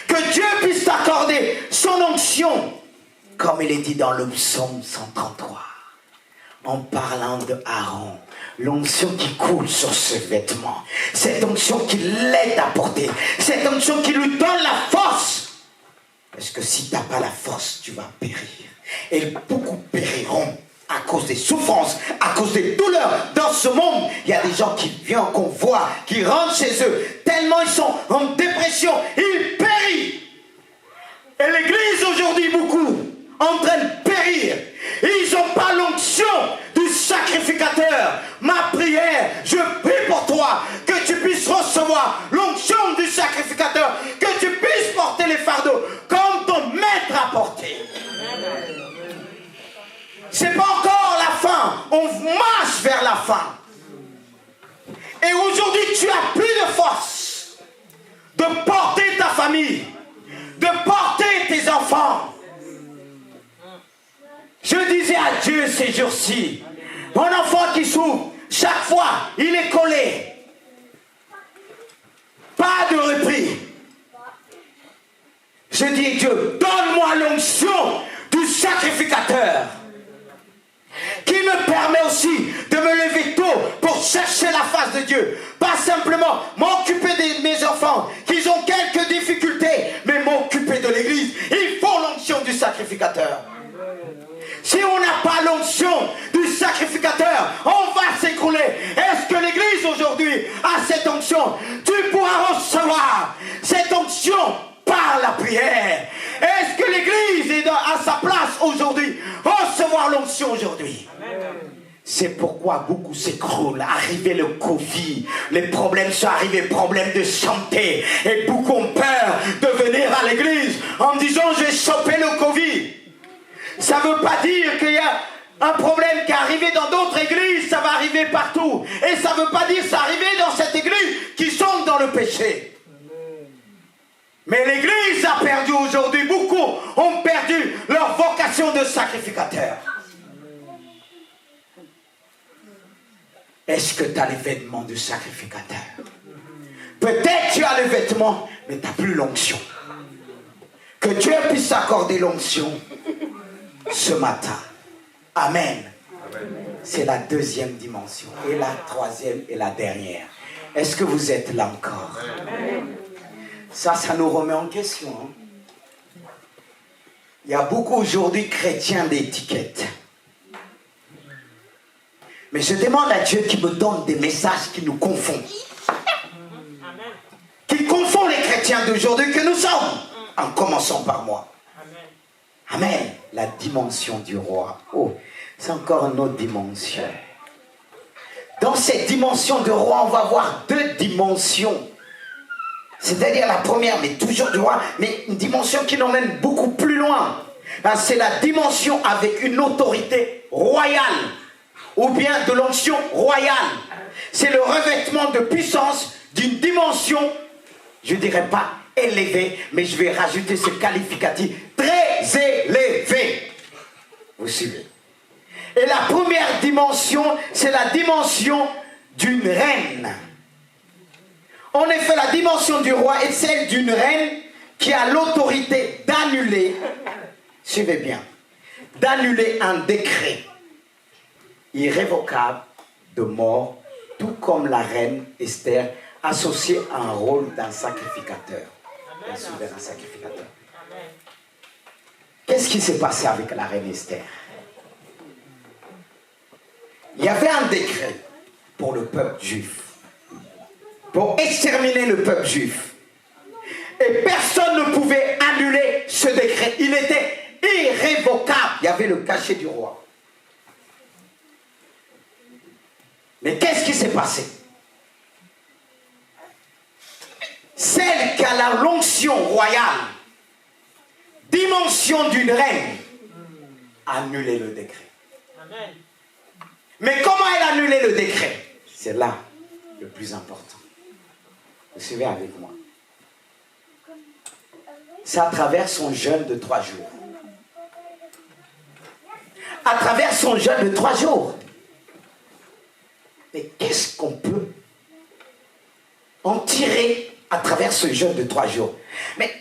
Que Dieu puisse t'accorder son onction, comme il est dit dans le psaume 133, en parlant de Aaron, l'onction qui coule sur ce vêtement, cette onction qui l'aide à porter, cette onction qui lui donne la force. Parce que si tu n'as pas la force, tu vas périr. Et beaucoup périront à cause des souffrances, à cause des douleurs. Dans ce monde, il y a des gens qui viennent qu'on voit, qui rentrent chez eux, tellement ils sont en dépression, ils périssent. Et l'église aujourd'hui, beaucoup, en train de périr. Ils n'ont pas l'onction du sacrificateur. Ma prière, je prie pour toi, que tu puisses recevoir l'onction du sacrificateur, que tu puisses porter les fardeaux comme ton maître a porté. C'est pas encore la fin, on marche vers la fin. Et aujourd'hui, tu as plus de force de porter ta famille, de porter tes enfants. Je disais à Dieu ces jours-ci, mon enfant qui souffre, chaque fois, il est collé. Pas de repris. Je dis, Dieu, donne-moi l'onction du sacrificateur, qui me permet aussi de me lever tôt pour chercher la face de Dieu. Pas simplement m'occuper de mes enfants qui ont quelques difficultés, mais m'occuper de l'église. Il faut l'onction du sacrificateur. Si on n'a pas l'onction du sacrificateur, on va s'écrouler. Est-ce que l'église aujourd'hui a cette onction? Tu pourras recevoir cette onction par la prière. Est-ce que l'église est à sa place aujourd'hui? Recevoir l'onction aujourd'hui. C'est pourquoi beaucoup s'écroulent. Arrivé le Covid, les problèmes sont arrivés, problèmes de santé. Et beaucoup ont peur de venir à l'église en disant je vais choper le Covid. Ça ne veut pas dire qu'il y a un problème qui est arrivé dans d'autres églises, ça va arriver partout. Et ça ne veut pas dire que ça arrivé dans cette église qui sont dans le péché. Mais l'église a perdu aujourd'hui, beaucoup ont perdu leur vocation de sacrificateur. Est-ce que tu as les vêtements de sacrificateur? Peut-être tu as les vêtements, mais tu n'as plus l'onction. Que Dieu puisse accorder l'onction ce matin. Amen. C'est la deuxième dimension. Et la troisième et la dernière. Est-ce que vous êtes là encore? Ça nous remet en question. Hein? Il y a beaucoup aujourd'hui chrétiens d'étiquettes. Mais je demande à Dieu qui me donne des messages qui nous confondent. Qui confondent les chrétiens d'aujourd'hui que nous sommes. En commençant par moi. Amen. La dimension du roi. Oh, c'est encore une autre dimension. Dans cette dimension de roi, on va voir deux dimensions. C'est-à-dire la première, mais toujours du roi, mais une dimension qui nous emmène beaucoup plus loin. C'est la dimension avec une autorité royale, ou bien de l'onction royale. C'est le revêtement de puissance d'une dimension, je ne dirais pas élevée, mais je vais rajouter ce qualificatif, très élevé. Vous suivez? Et la première dimension, c'est la dimension d'une reine. En effet, la dimension du roi est celle d'une reine qui a l'autorité d'annuler, suivez bien, d'annuler un décret irrévocable de mort, tout comme la reine Esther, associée à un rôle d'un sacrificateur, d'un souverain sacrificateur. Qu'est-ce qui s'est passé avec la reine Esther? Il y avait un décret pour le peuple juif, pour exterminer le peuple juif. Et personne ne pouvait annuler ce décret. Il était irrévocable. Il y avait le cachet du roi. Mais qu'est-ce qui s'est passé? Celle qui a la l'onction royale, dimension d'une reine, a annulé le décret. Amen. Mais comment elle a annulé le décret? C'est là le plus important. Vous suivez avec moi? C'est à travers son jeûne de 3 jours. À travers son jeûne de 3 jours. Mais qu'est-ce qu'on peut en tirer à travers ce jeûne de 3 jours? Mais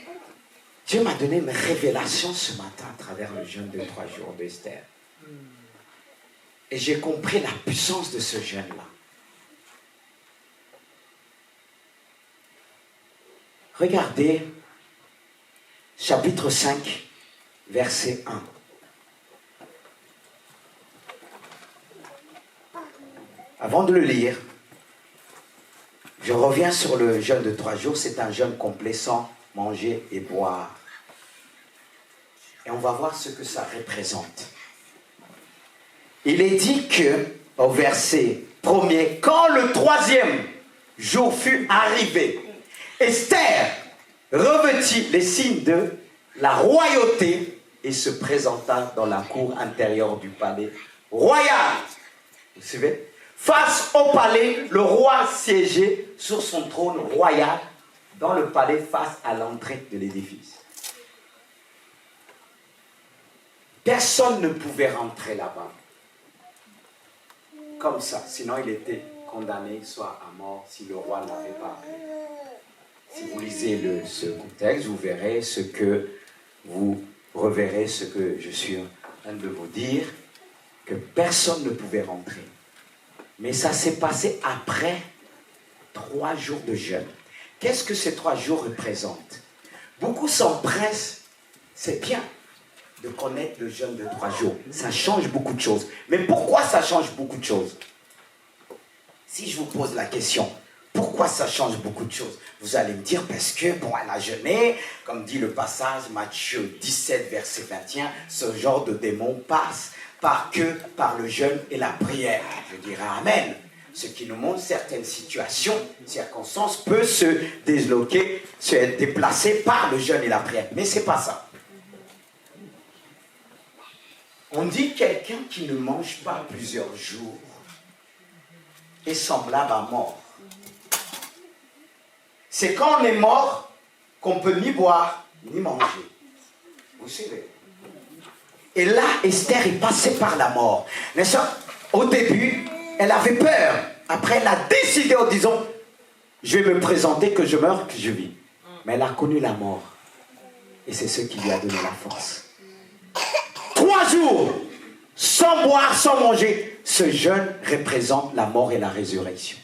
Dieu m'a donné une révélation ce matin à travers le jeûne de 3 jours d'Esther. Et j'ai compris la puissance de ce jeûne-là. Regardez, chapitre 5, verset 1. Avant de le lire, je reviens sur le jeûne de 3 jours. C'est un jeûne complet sans manger et boire. Et on va voir ce que ça représente. Il est dit que, au verset 1er, quand le 3e jour fut arrivé, Esther revêtit les signes de la royauté et se présenta dans la cour intérieure du palais royal. Vous suivez? Face au palais, le roi siégeait sur son trône royal dans le palais face à l'entrée de l'édifice. Personne ne pouvait rentrer là-bas comme ça, sinon il était condamné soit à mort si le roi ne l'avait pas appelé. Si vous lisez ce contexte, vous verrez vous reverrez ce que je suis en train de vous dire, que personne ne pouvait rentrer. Mais ça s'est passé après 3 jours de jeûne. Qu'est-ce que ces 3 jours représentent? Beaucoup s'empressent, c'est bien de connaître le jeûne de 3 jours. Ça change beaucoup de choses. Mais pourquoi ça change beaucoup de choses? Si je vous pose la question, pourquoi ça change beaucoup de choses? Vous allez me dire, parce que, bon, elle a jeûné, comme dit le passage, Matthieu 17, verset 21, ce genre de démon passe par le jeûne et la prière. Je dirais Amen. Ce qui nous montre certaines situations, circonstances, peuvent se désloquer, se déplacer par le jeûne et la prière. Mais ce n'est pas ça. On dit quelqu'un qui ne mange pas plusieurs jours est semblable à mort. C'est quand on est mort qu'on ne peut ni boire ni manger. Vous suivez? Et là, Esther est passée par la mort. N'est-ce pas? Au début, elle avait peur. Après, elle a décidé en disant, je vais me présenter, que je meurs, que je vis. Mais elle a connu la mort. Et c'est ce qui lui a donné la force. 3 jours, sans boire, sans manger. Ce jeûne représente la mort et la résurrection.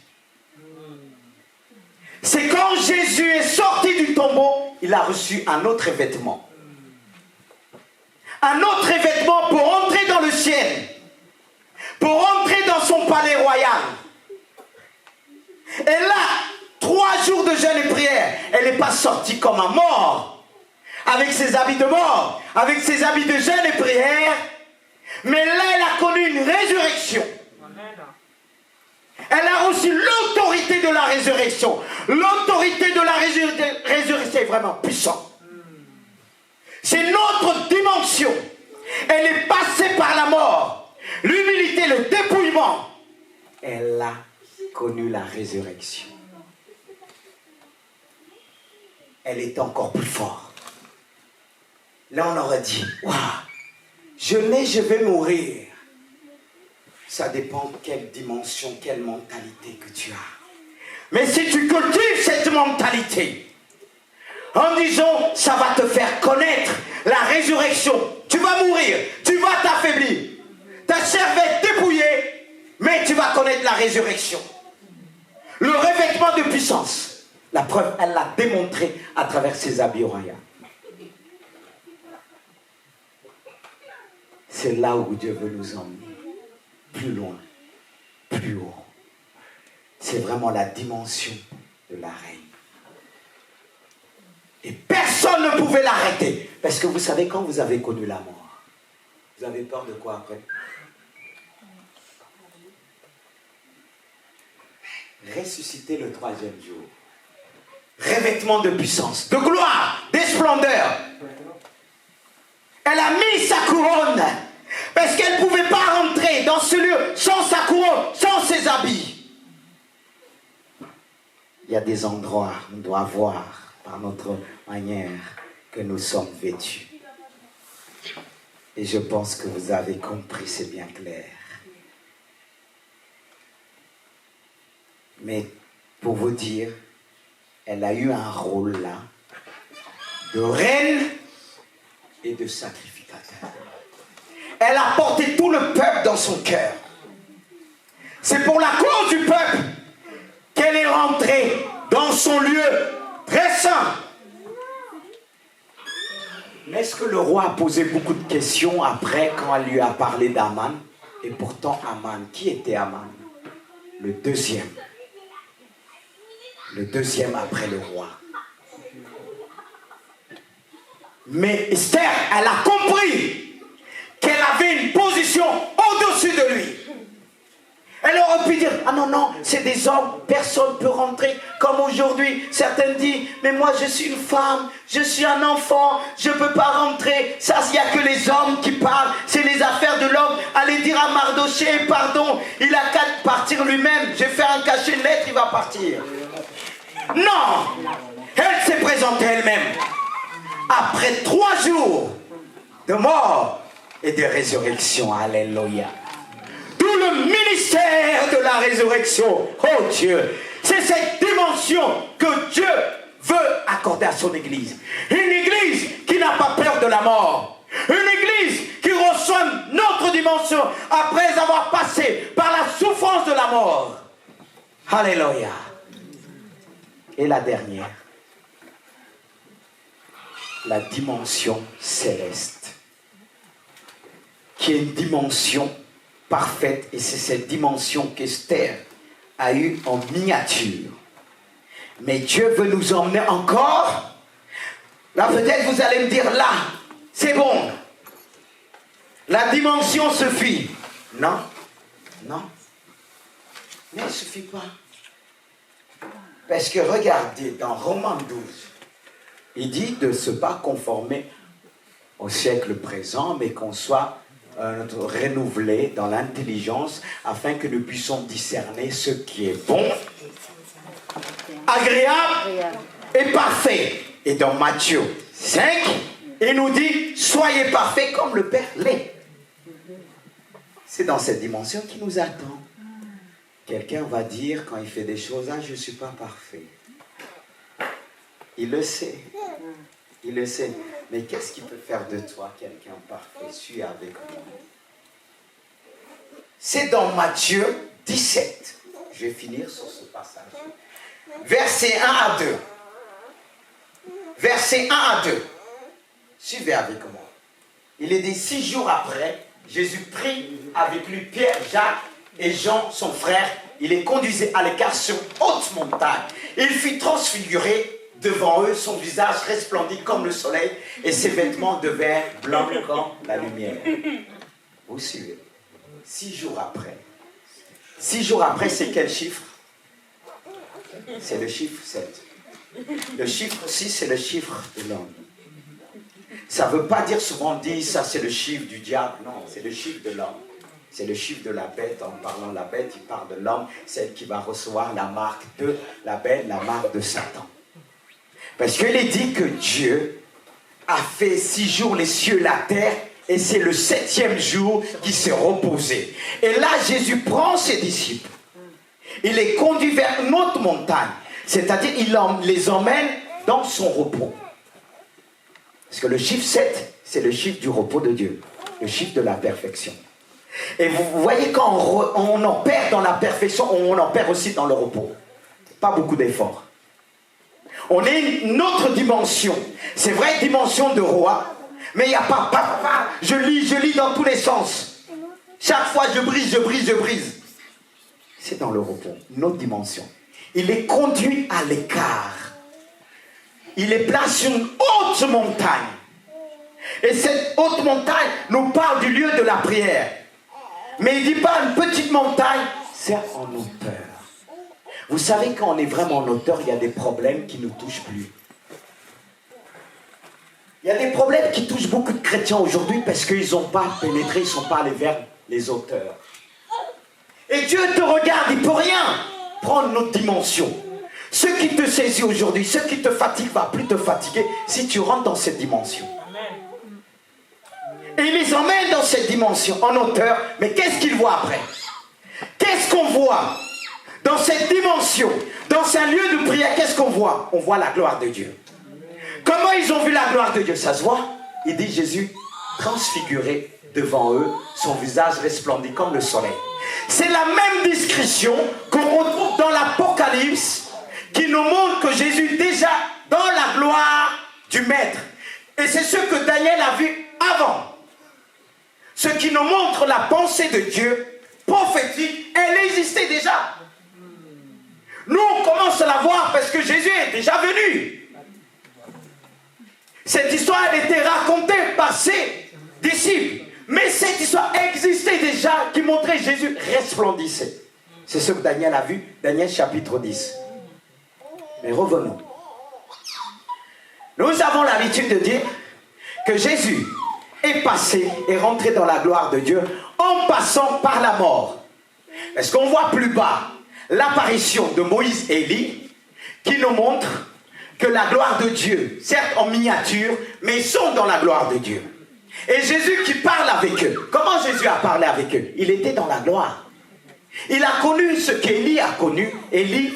C'est quand Jésus est sorti du tombeau, il a reçu un autre vêtement. Un autre vêtement pour entrer dans le ciel. Pour entrer dans son palais royal. Et là, 3 jours de jeûne et prière, elle n'est pas sortie comme un mort. Avec ses habits de mort, avec ses habits de jeûne et prière. Mais là, elle a connu une résurrection. Elle a reçu l'autorité de la résurrection. L'autorité de la résurrection est vraiment puissante. C'est notre dimension. Elle est passée par la mort, l'humilité, le dépouillement. Elle a connu la résurrection. Elle est encore plus forte. Là, on aurait dit, waouh, je vais mourir. Ça dépend de quelle dimension, quelle mentalité que tu as. Mais si tu cultives cette mentalité, en disant, ça va te faire connaître la résurrection, tu vas mourir, tu vas t'affaiblir, ta chair va être dépouillée, mais tu vas connaître la résurrection. Le revêtement de puissance, la preuve, elle l'a démontré à travers ses habits royaux. C'est là où Dieu veut nous emmener. Plus loin, plus haut. C'est vraiment la dimension de la reine. Et personne ne pouvait l'arrêter. Parce que vous savez, quand vous avez connu la mort, vous avez peur de quoi après? Ressusciter le 3e jour. Revêtement de puissance, de gloire, de splendeur. Elle a mis sa couronne. Parce qu'elle ne pouvait pas rentrer dans ce lieu sans sa couronne, sans ses habits. Il y a des endroits où on doit voir, par notre manière, que nous sommes vêtus. Et je pense que vous avez compris, c'est bien clair. Mais pour vous dire, elle a eu un rôle là, de reine et de sacrificateur. Elle a porté tout le peuple dans son cœur. C'est pour la cause du peuple qu'elle est rentrée dans son lieu très saint. Mais est-ce que le roi a posé beaucoup de questions après quand elle lui a parlé d'Aman? Et pourtant Aman, qui était Aman? Le deuxième. Le deuxième après le roi. Mais Esther, elle a compris qu'elle avait une position au-dessus de lui. Elle aurait pu dire, ah non, c'est des hommes, personne ne peut rentrer. Comme aujourd'hui, certains disent, mais moi je suis une femme, je suis un enfant, je ne peux pas rentrer. Ça, il n'y a que les hommes qui parlent, c'est les affaires de l'homme. Allez dire à Mardoché, pardon, il a qu'à partir lui-même. Je vais faire un cachet, une lettre, il va partir. Non, elle s'est présentée elle-même. Après 3 jours de mort et de résurrection, alléluia. Tout le ministère de la résurrection, oh Dieu, c'est cette dimension que Dieu veut accorder à son Église. Une Église qui n'a pas peur de la mort. Une Église qui reçoit notre dimension après avoir passé par la souffrance de la mort. Alléluia. Et la dernière, la dimension céleste, qui est une dimension parfaite, et c'est cette dimension qu'Esther a eue en miniature. Mais Dieu veut nous emmener encore. Là peut-être vous allez me dire, là, c'est bon. La dimension suffit. Non, non. Mais elle ne suffit pas. Parce que regardez, dans Romains 12, il dit de ne se pas conformer au siècle présent, mais qu'on soit renouvelé dans l'intelligence afin que nous puissions discerner ce qui est bon, agréable et parfait. Et dans Matthieu 5, il nous dit, soyez parfaits comme le Père l'est. C'est dans cette dimension qui nous attend. Quelqu'un va dire quand il fait des choses, ah, je ne suis pas parfait. Il le sait. Il le sait. Mais qu'est-ce qui peut faire de toi quelqu'un parfait? Suis avec moi. C'est dans Matthieu 17. Je vais finir sur ce passage. Versets 1 à 2. Versets 1 à 2. Suivez avec moi. Il est dit 6 jours après, Jésus prit avec lui Pierre, Jacques et Jean, son frère. Il les conduisait à l'écart sur haute montagne. Il fit transfigurer devant eux, son visage resplendit comme le soleil et ses vêtements devinrent blancs comme la lumière. Vous suivez. 6 jours après, 6 jours après, c'est quel chiffre? C'est le chiffre 7. Le chiffre 6, c'est le chiffre de l'homme. Ça ne veut pas dire souvent dit ça c'est le chiffre du diable. Non, c'est le chiffre de l'homme. C'est le chiffre de la bête. En parlant de la bête, il parle de l'homme, celle qui va recevoir la marque de la bête, la marque de Satan. Parce qu'il est dit que Dieu a fait 6 jours les cieux, la terre, et c'est le 7e jour qui s'est reposé. Et là, Jésus prend ses disciples. Il les conduit vers une autre montagne. C'est-à-dire, il les emmène dans son repos. Parce que le chiffre 7, c'est le chiffre du repos de Dieu. Le chiffre de la perfection. Et vous voyez, quand on en perd dans la perfection, on en perd aussi dans le repos. Pas beaucoup d'efforts. On est une autre dimension. C'est vrai, dimension de roi. Mais il n'y a pas, je lis dans tous les sens. Chaque fois, je brise. C'est dans le repos, une autre dimension. Il est conduit à l'écart. Il est placé sur une haute montagne. Et cette haute montagne nous parle du lieu de la prière. Mais il ne dit pas une petite montagne, c'est en hauteur. Vous savez, quand on est vraiment en hauteur, il y a des problèmes qui ne nous touchent plus. Il y a des problèmes qui touchent beaucoup de chrétiens aujourd'hui parce qu'ils n'ont pas pénétré, ils ne sont pas allés vers les hauteurs. Et Dieu te regarde, il ne peut rien prendre notre dimension. Ce qui te saisit aujourd'hui, ce qui te fatigue, va plus te fatiguer si tu rentres dans cette dimension. Et il les emmène dans cette dimension, en hauteur. Mais qu'est-ce qu'ils voient après? Qu'est-ce qu'on voit dans cette dimension? Dans un lieu de prière, qu'est-ce qu'on voit? On voit la gloire de Dieu. Comment ils ont vu la gloire de Dieu? Ça se voit. Il dit Jésus, transfiguré devant eux, son visage resplendit comme le soleil. C'est la même description qu'on retrouve dans l'Apocalypse, qui nous montre que Jésus est déjà dans la gloire du Maître. Et c'est ce que Daniel a vu avant. Ce qui nous montre la pensée de Dieu prophétique, elle existait déjà. Nous, on commence à la voir parce que Jésus est déjà venu. Cette histoire, elle était racontée par ses disciples. Mais cette histoire existait déjà, qui montrait Jésus resplendissait. C'est ce que Daniel a vu, Daniel chapitre 10. Mais revenons. Nous avons l'habitude de dire que Jésus est passé et rentré dans la gloire de Dieu en passant par la mort. Parce qu'on voit plus bas l'apparition de Moïse et Élie qui nous montre que la gloire de Dieu, certes en miniature, mais ils sont dans la gloire de Dieu. Et Jésus qui parle avec eux. Comment Jésus a parlé avec eux? Il était dans la gloire. Il a connu ce qu'Élie a connu. Élie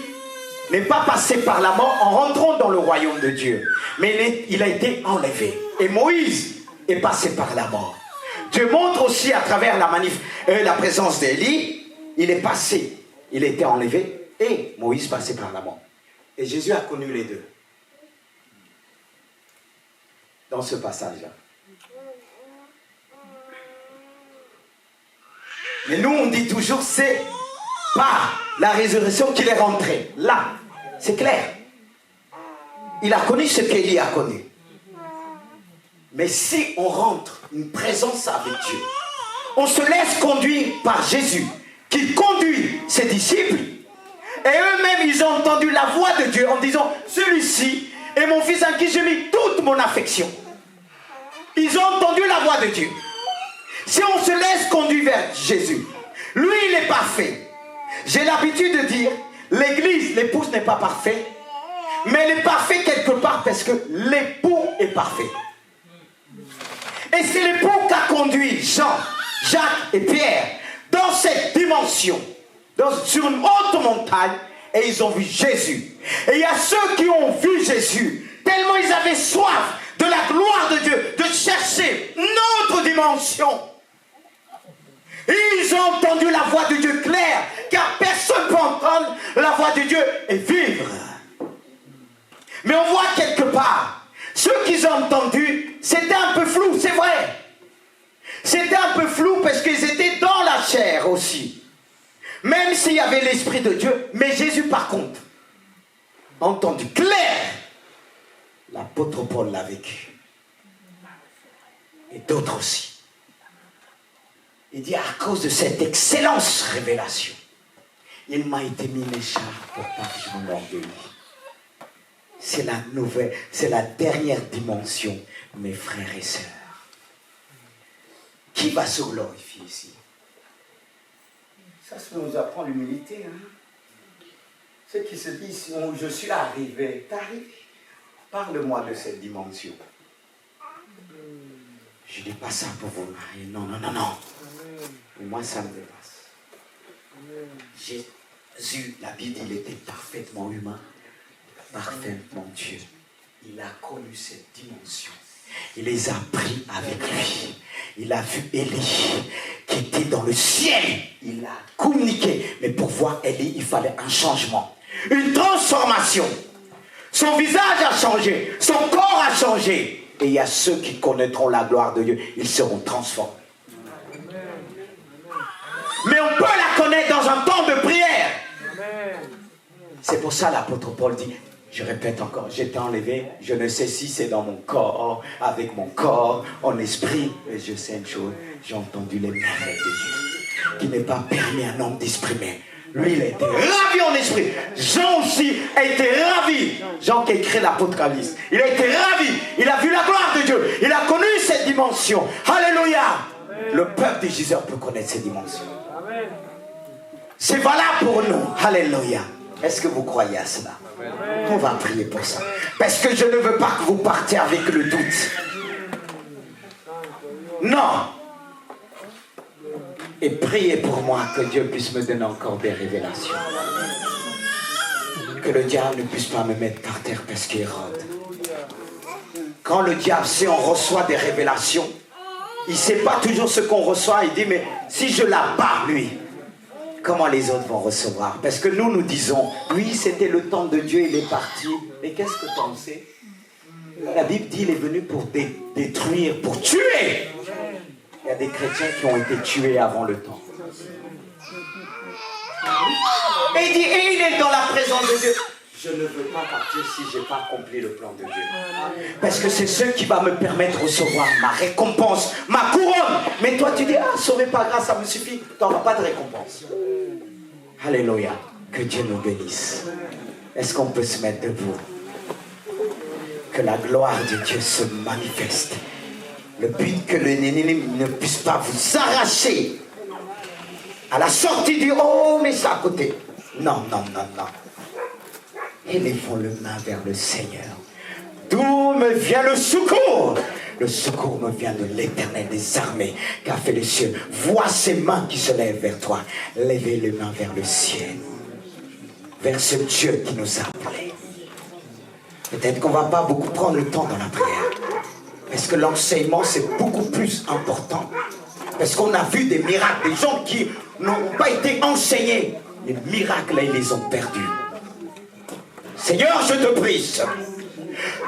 n'est pas passé par la mort en rentrant dans le royaume de Dieu. Mais il a été enlevé. Et Moïse est passé par la mort. Dieu montre aussi à travers la présence d'Élie, il est passé, il a été enlevé et Moïse passé par la mort. Et Jésus a connu les deux. Dans ce passage-là. Mais nous, on dit toujours, c'est par la résurrection qu'il est rentré. Là, c'est clair. Il a connu ce qu'Élie a connu. Mais si on rentre une présence avec Dieu, on se laisse conduire par Jésus, qui conduit ses disciples, et eux-mêmes, ils ont entendu la voix de Dieu en disant, celui-ci est mon fils en qui j'ai mis toute mon affection. Ils ont entendu la voix de Dieu. Si on se laisse conduire vers Jésus, lui il est parfait. J'ai l'habitude de dire, l'église, l'épouse n'est pas parfaite, mais elle est parfaite quelque part parce que l'époux est parfait. Et c'est l'époux qui a conduit Jean, Jacques et Pierre dans cette dimension, sur une haute montagne, et ils ont vu Jésus. Et il y a ceux qui ont vu Jésus, tellement ils avaient soif de la gloire de Dieu, de chercher notre dimension. Ils ont entendu la voix de Dieu claire, car personne ne peut entendre la voix de Dieu et vivre. Mais on voit quelque part, ceux qu'ils ont entendus, c'était un peu flou, c'est vrai. C'était un peu flou parce qu'ils étaient dans la chair aussi. Même s'il y avait l'Esprit de Dieu, mais Jésus par contre, a entendu clair. L'apôtre Paul l'a vécu. Et d'autres aussi. Il dit à cause de cette excellente révélation, Il m'a été mis une écharpe pour pas que je m'orgueille. C'est la nouvelle, c'est la dernière dimension, mes frères et sœurs. Qui va se glorifier ici? Ça nous apprend l'humilité. Hein? Ceux qui se disent, oh, je suis arrivé. T'arrives. Parle-moi de cette dimension. Je ne dis pas ça pour vous marier. Non, non, non, non. Pour moi, ça me dépasse. Jésus, la Bible dit, il était parfaitement humain, parfaitement Dieu. Il a connu cette dimension. Il les a pris avec lui. Il a vu Élie qui était dans le ciel. Il a communiqué. Mais pour voir Élie, il fallait un changement. Une transformation. Son visage a changé. Son corps a changé. Et il y a ceux qui connaîtront la gloire de Dieu. Ils seront transformés. Mais on peut la connaître dans un temps de prière. C'est pour ça l'apôtre Paul dit, je répète encore, j'étais enlevé, je ne sais si c'est dans mon corps, avec mon corps, en esprit. Mais je sais une chose, j'ai entendu les merveilles de Dieu, qui n'est pas permis à un homme d'exprimer. Lui, il a été ravi en esprit. Jean aussi a été ravi. Jean qui a écrit l'Apocalypse. Il a été ravi. Il a vu la gloire de Dieu. Il a connu cette dimension. Alléluia. Le peuple de Jésus peut connaître cette dimension. C'est valable pour nous. Alléluia. Est-ce que vous croyez à cela? On va prier pour ça. Parce que je ne veux pas que vous partiez avec le doute. Non. Et priez pour moi que Dieu puisse me donner encore des révélations. Que le diable ne puisse pas me mettre par terre parce qu'il rôde. Quand le diable sait, on reçoit des révélations. Il ne sait pas toujours ce qu'on reçoit. Il dit, mais si je la bats, lui, comment les autres vont recevoir? Parce que nous disons, oui, c'était le temps de Dieu, il est parti. Mais qu'est-ce que tu en sais? La Bible dit, il est venu pour détruire, pour tuer. Il y a des chrétiens qui ont été tués avant le temps. Et il dit, et il est dans la présence de Dieu. Je ne veux pas partir si je n'ai pas accompli le plan de Dieu. Parce que c'est ce qui va me permettre de recevoir ma récompense, ma couronne. Mais toi tu dis, ah, sauvé par grâce, ça me suffit. Tu n'auras pas de récompense. Alléluia. Que Dieu nous bénisse. Est-ce qu'on peut se mettre debout? Que la gloire de Dieu se manifeste. Le but que l'ennemi ne puisse pas vous arracher à la sortie du oh, mais c'est à côté. Non, non, non, non. Élevons le main vers le Seigneur. D'où me vient le secours? Le secours me vient de l'Éternel des armées qui a fait les cieux. Vois ces mains qui se lèvent vers toi. Levez les mains vers le ciel. Vers ce Dieu qui nous a appelés. Peut-être qu'on ne va pas beaucoup prendre le temps dans la prière. Parce que l'enseignement, c'est beaucoup plus important. Parce qu'on a vu des miracles, des gens qui n'ont pas été enseignés. Les miracles, là, ils les ont perdus. Seigneur, je te prie,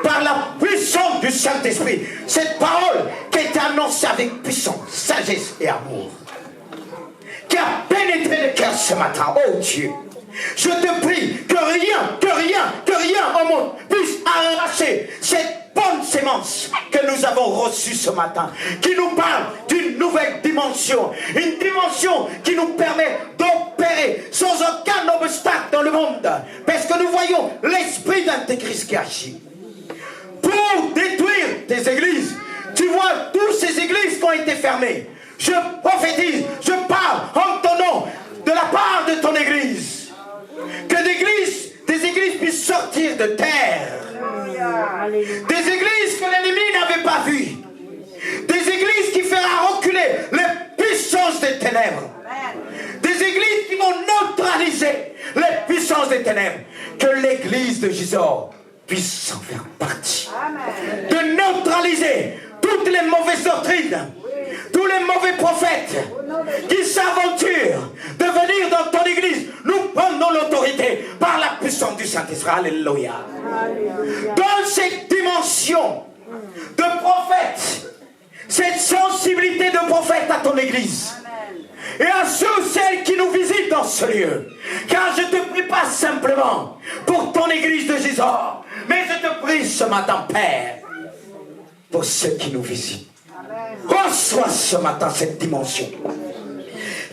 par la puissance du Saint-Esprit, cette parole qui a été annoncée avec puissance, sagesse et amour, qui a pénétré le cœur ce matin, oh Dieu, je te prie que rien au monde puisse arracher cette bonne sémence que nous avons reçue ce matin, qui nous parle d'une nouvelle dimension, une dimension qui nous permet d'opérer sans aucun obstacle dans le monde, parce que nous voyons l'esprit d'Antéchrist qui agit pour détruire des églises. Tu vois toutes ces églises qui ont été fermées. Je prophétise, je parle en ton nom, de la part de ton église, que des églises puissent sortir de terre. Des églises que l'ennemi n'avait pas vues. Des églises qui feront reculer les puissances des ténèbres. Des églises qui vont neutraliser les puissances des ténèbres. Que l'église de Jésus puisse en faire partie. De neutraliser toutes les mauvaises doctrines, tous les mauvais prophètes qui s'aventurent de venir dans ton église. Nous prenons l'autorité par la puissance du Saint-Esprit. Alléluia. Dans cette dimension de prophète, cette sensibilité de prophète à ton église. Et à ceux ou celles qui nous visitent dans ce lieu. Car je ne te prie pas simplement pour ton église de Jésus, mais je te prie ce matin, Père, pour ceux qui nous visitent. Reçois ce matin cette dimension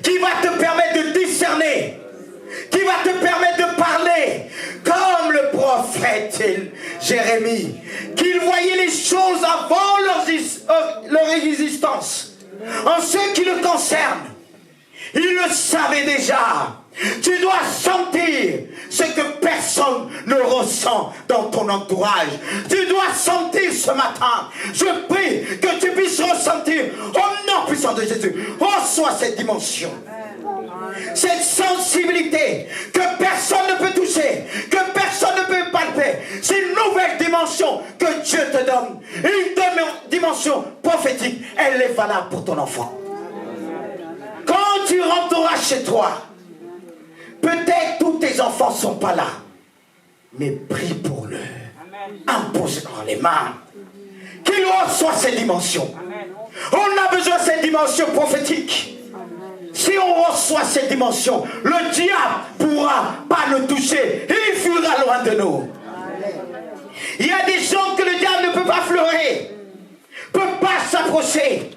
qui va te permettre de discerner qui va te permettre de parler comme le prophète Jérémie, qu'il voyait les choses avant leur existence. En ce qui le concerne, il le savait déjà. Tu dois sentir ce que personne ne ressent dans ton entourage. Tu dois sentir ce matin. Je prie que tu puisses ressentir au nom puissant de Jésus. Reçois cette dimension. Cette sensibilité que personne ne peut toucher, que personne ne peut palper. C'est une nouvelle dimension que Dieu te donne. Une dimension prophétique. Elle est valable pour ton enfant. Quand tu rentreras chez toi, peut-être tous tes enfants ne sont pas là, mais prie pour eux. Impose-leur les mains. Qu'ils reçoivent cette dimension. On a besoin de cette dimension prophétique. Si on reçoit cette dimension, le diable ne pourra pas le toucher. Il fuira loin de nous. Il y a des gens que le diable ne peut pas fleurer, ne peut pas s'approcher.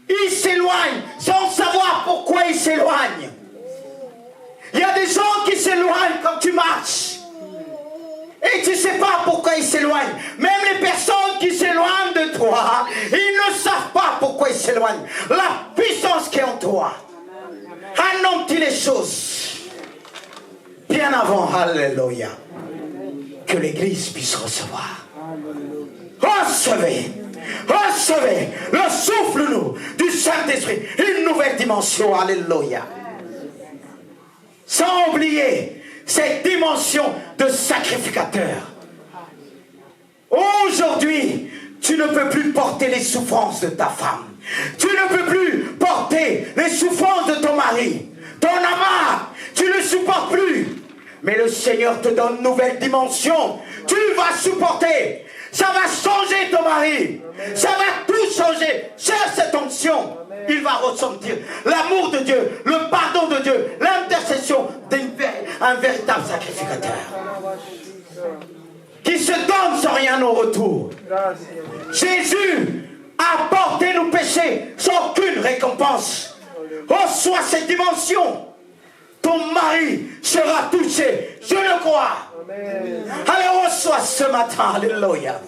Il s'éloigne sans savoir pourquoi il s'éloigne. Il y a des gens qui s'éloignent quand tu marches. Et tu ne sais pas pourquoi ils s'éloignent. Même les personnes qui s'éloignent de toi, ils ne savent pas pourquoi ils s'éloignent. La puissance qui est en toi anéantit les choses. Bien avant, alléluia, que l'Église puisse recevoir. Recevez, recevez le souffle-nous du Saint-Esprit. Une nouvelle dimension, alléluia. Sans oublier cette dimension de sacrificateur. Aujourd'hui, tu ne peux plus porter les souffrances de ta femme. Tu ne peux plus porter les souffrances de ton mari. Ton amant, tu ne supportes plus. Mais le Seigneur te donne une nouvelle dimension. Tu vas supporter. Ça va changer ton mari. Ça va tout changer. Cherche cette onction. Il va ressentir l'amour de Dieu, le pardon de Dieu, l'intercession d'un véritable sacrificateur. Qui se donne sans rien au retour. Jésus a porté nos péchés sans aucune récompense. Reçois cette dimension. Ton mari sera touché. Je le crois. Allez, reçois ce matin. Alléluia.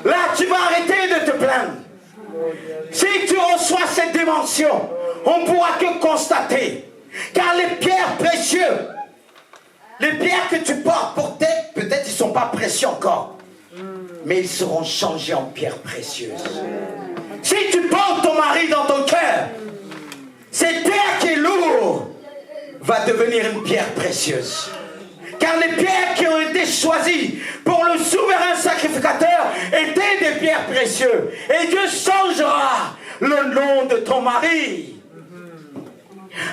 Là, tu vas arrêter de te plaindre. Si tu reçois cette dimension, on ne pourra que constater. Car les pierres précieuses, les pierres que tu portes, peut-être ils ne sont pas précieux encore, mais ils seront changés en pierres précieuses. Si tu portes ton mari dans ton cœur, cette pierre qui est lourde va devenir une pierre précieuse. Car les pierres qui ont été choisies pour le souverain sacrificateur étaient des pierres précieuses. Et Dieu changera le nom de ton mari.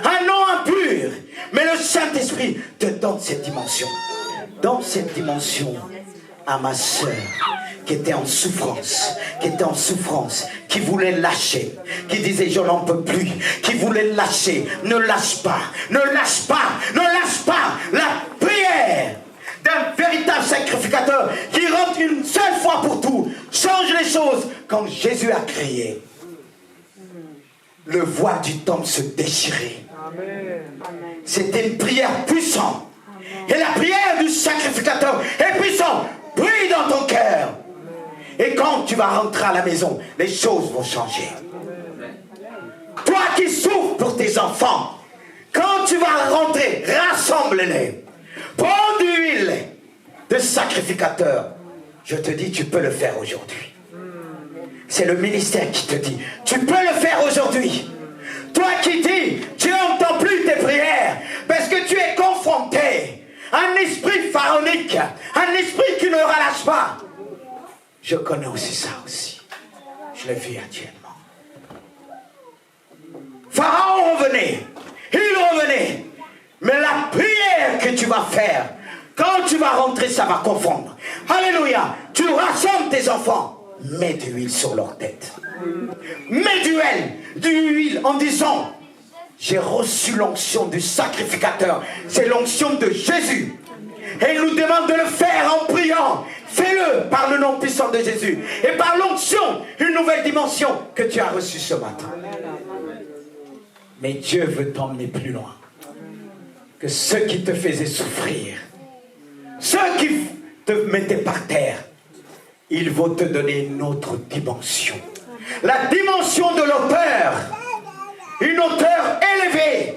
Un nom impur. Mais le Saint-Esprit te donne cette dimension. Donne cette dimension à ma soeur qui était en souffrance, qui voulait lâcher, qui disait je n'en peux plus, qui voulait lâcher. Ne lâche pas, ne lâche pas, ne lâche pas. La prière d'un véritable sacrificateur qui rentre une seule fois pour tout, change les choses. Quand Jésus a crié, le voile du temple se déchirait. C'était une prière puissante. Et la prière du sacrificateur est puissante. Prie dans ton cœur. Et quand tu vas rentrer à la maison, les choses vont changer. Toi qui souffres pour tes enfants, quand tu vas rentrer, rassemble-les. Prends de l'huile de sacrificateur. Je te dis, tu peux le faire aujourd'hui. C'est le ministère qui te dit, tu peux le faire aujourd'hui. Toi qui dis, tu n'entends plus tes prières parce que tu es confronté à un esprit pharaonique, un esprit qui ne relâche pas. Je connais aussi ça aussi. Je le vis actuellement. Pharaon revenait. Il revenait. Mais la prière que tu vas faire, quand tu vas rentrer, ça va confondre. Alléluia. Tu rassembles tes enfants. Mets de l'huile sur leur tête. Mets de l'huile en disant, j'ai reçu l'onction du sacrificateur. C'est l'onction de Jésus. Et il nous demande de le faire en priant. Fais-le par le nom puissant de Jésus. Et par l'onction, une nouvelle dimension que tu as reçue ce matin. Mais Dieu veut t'emmener plus loin. Que ceux qui te faisaient souffrir, ceux qui te mettaient par terre, ils vont te donner une autre dimension. La dimension de l'auteur. Une hauteur élevée.